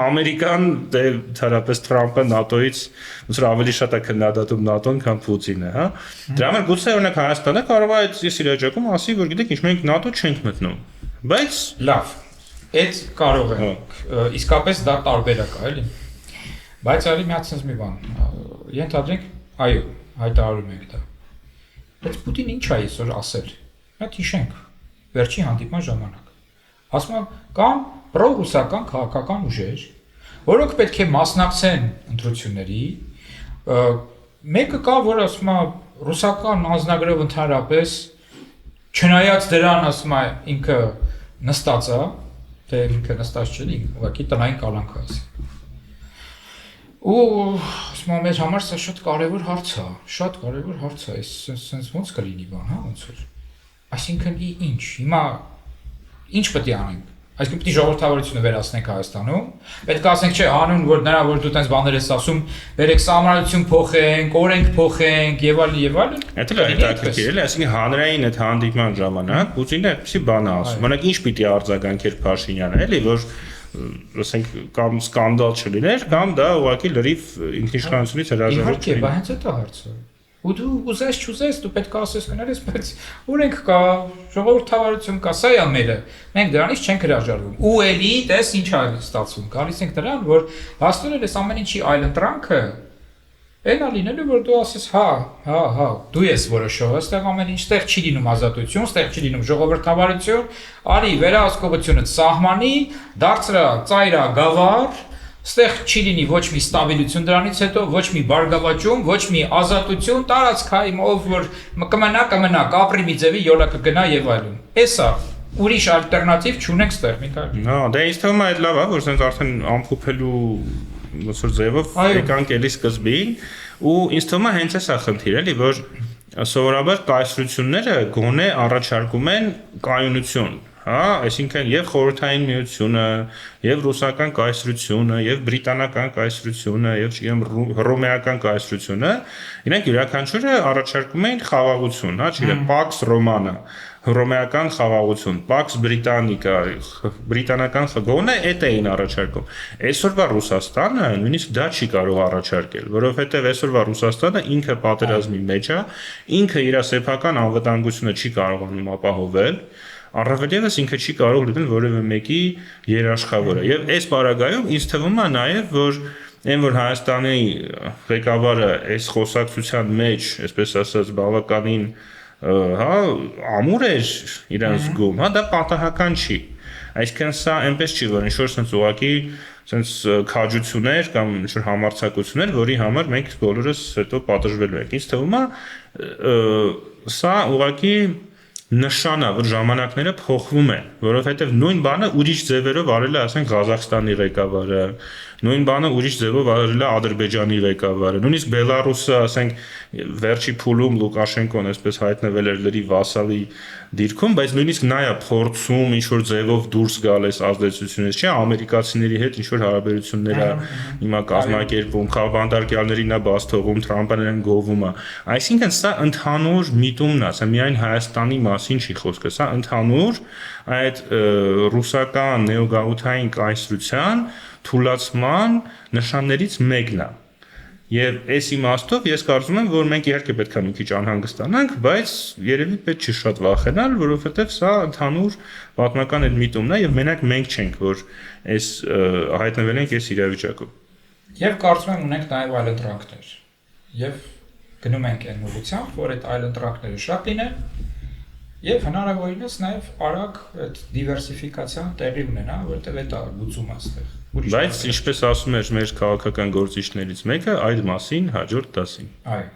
Ամերիկան դե թերապես Թրամփը ՆԱՏՕ-ից ոնց որ ավելի շատ է քննադատում ՆԱՏՕ-ն, քան Պուտինը, հա։ Դրա համար գուցե օրինակ Հայաստանը կարող է այս իրավիճակում ասի, որ գիտեք, ինչ մենք ՆԱՏՕ չենք մտնում։ Բայց լավ, այդ կարող է։ Իսկապես դա տարբերակ է, էլի։ Բայց արի մի հատ sense մի բան։ Ենթադրենք, այո, հայտարարում ենք դա։ Բայց Պուտինը ինչ է այսօր ասել։ Մենք հիշենք վերջի հանդիպման ժամանակ։ Ասում եմ կան պրոռուսական քաղաքական ուժեր, որոնք պետք է մասնակցեն ընտրությունների։ Մեկը կա, որ ասում է ռուսական անձնագրով ընդհանրապես չնայած դրան ասում է ինքը նստած է, թե ինքը նստած չէ, ուղղակի տնային կալանք է ասի։ Ու ասում եմ մեր համար սա շատ կարևոր հարց է, շատ կարևոր հարց է, sense ոնց կլինի բան, հա, ոնց որ Այսինքն ինչ, հիմա ինչ պետք է անենք, այսինքն պետք է ժողովրդավարությունը վերացնենք Հայաստանում, պետք է ասենք չէ, հանուն որ նրա որ դու տենց բաներ ես ասում, վերեք սահմանադրություն փոխենք, օրենք փոխենք եւ այլն։ Դա էլ հետաքրքիր է, այսինքն հանրային այդ հանդիպման ժամանակ Պուտինը այդպեսի բան է ասում, օրինակ ինչ պիտի արձագանքեր Փաշինյանը, էլի, որ ասենք կամ սկանդալ չլիներ, կամ դա ուղղակի լրիվ ինքնիշխանությունից հրաժարվելուց Իհարկե, բայց հենց դա հարցը։ Ու դու ուզես չուզես, դու պետք է ասես կներես, բայց օրենք կա, ժողովրդավարություն կա, սա է մերը։ Մենք դրանից չենք հրաժարվում։ Ու էլի, տես ինչ է ստացվում։ Գալիս ենք դրան, որ հաստատել ես ամեն ինչի այլընտրանքը, այն է լինելու, որ դու ասես, հա, դու ես որոշող, այստեղ ամեն ինչ, ստեղ չի լինում ազատություն, ստեղ չի լինում ժողովրդավարություն, արի վերահսկողությունը սահմանի, դարձրա ծայրա գավառ Ստեղ չի լինի ոչ մի ստաբիլություն դրանից հետո, ոչ մի բարգավաճում, ոչ մի ազատություն, տարածքային ով որ կմնա, կապրի մի ձևի յոլա կգնա եւ այլն։ Էսա ուրիշ ալտերնատիվ չունենք ստեղ, մի կար։ Հա, դե ինձ թվում է այդ լավ է, որ sense արդեն ամփոփելու ոնց որ ձևով եկանք էլի սկզբին, ու ինձ թվում է հենց էսա խնդիրը, էլի, որ սովորաբար կայսրությունները գոնե առաջարկում են կայունություն Հա, այսինքն եւ խորհրդային միությունը, եւ ռուսական կայսրությունը, եւ բրիտանական կայսրությունը, եւ չգիտեմ հռոմեական կայսրությունը, իրենք յուրաքանչյուրը առաջարկում էին խաղաղություն, հա, չգիտեմ, Pax Romana, հռոմեական խաղաղություն, Pax Britannica, բրիտանական խաղաղությունը էդ էին առաջարկում։ Այսօրվա Ռուսաստանը նույնիսկ դա չի կարող առաջարկել, որովհետեւ այսօրվա Ռուսաստանը ինքը պատերազմի մեջ է, ինքը իր սեփական անվտանգությունը չի կարողանում ապահովել Առավել ևս ինքը չի կարող լինել որևէ մեկի երաշխավորը եւ այս պարագայում ինձ թվում է նաեւ որ այն որ Հայաստանի ղեկավարը այս խոսակցության մեջ, այսպես ասած, բավականին հա ամուր էր իրան զգում, հա դա պատահական չի։ Այսինքն սա այնպես չի որ ինչ-որ sense ուղակի sense քաջություններ կամ ինչ-որ համարձակություններ, որի համար մենք բոլորս հետո պատժվելու ենք։ Ինձ թվում է սա ուղակի նշան է, որ ժամանակները փոխվում են, որովհետև նույն բանը ուրիշ ձևերով արել է, ասենք, Ղազախստանի ղեկավարը, նույն բանը ուրիշ ձևով արել է Ադրբեջանի ղեկավարը, նույնիսկ Բելարուսը, ասենք, վերջի փուլում Լուկաշենկոն այսպես հայտնվել էր լրի վասալի դիրքում, բայց նույնիսկ նա է փորձում ինչ-որ ձևով դուրս գալ այս ազդեցությունից, չէ՞, ամերիկացիների հետ ինչ-որ հարաբերություններ է հիմա կազմակերպում, խաղաղբանտարկյալներին է բաց թողում, Թրամփը նրան գովում է։ Այսինքն սա ընդհանուր միտումն է, սա միայն Հայաստանի մասին չի խոսքը, սա ընդհանուր այդ ռուսական նեոգաութային կայսրության թուլացման նշաններից մեկն է։ Եվ այս իմաստով ես կարծում եմ, որ մենք իհարկե պետք է մի քիչ անհանգստանանք, բայց երևի պետք չի շատ վախենալ, որովհետև սա ընդհանուր պատմական այդ միտումն է եւ մենակ մենք չենք, որ այս հայտնվել ենք այս իրավիճակում։ Եվ կարծում եմ ունենք նաեւ այլ ընտրանքներ։ Եվ գնում ենք այն ուղղությամբ, որ այդ այլ ընտրանքները շատ լինեն, Եվ հնարավորինս նաև արագ այդ դիվերսիֆիկացիան տեղի ունենա, որտեղ է դա գուցում այստեղ։ Բայց ինչպես ասում էր մեր քաղաքական գործիչներից մեկը, այդ մասին հաջորդ դասին։ Այո։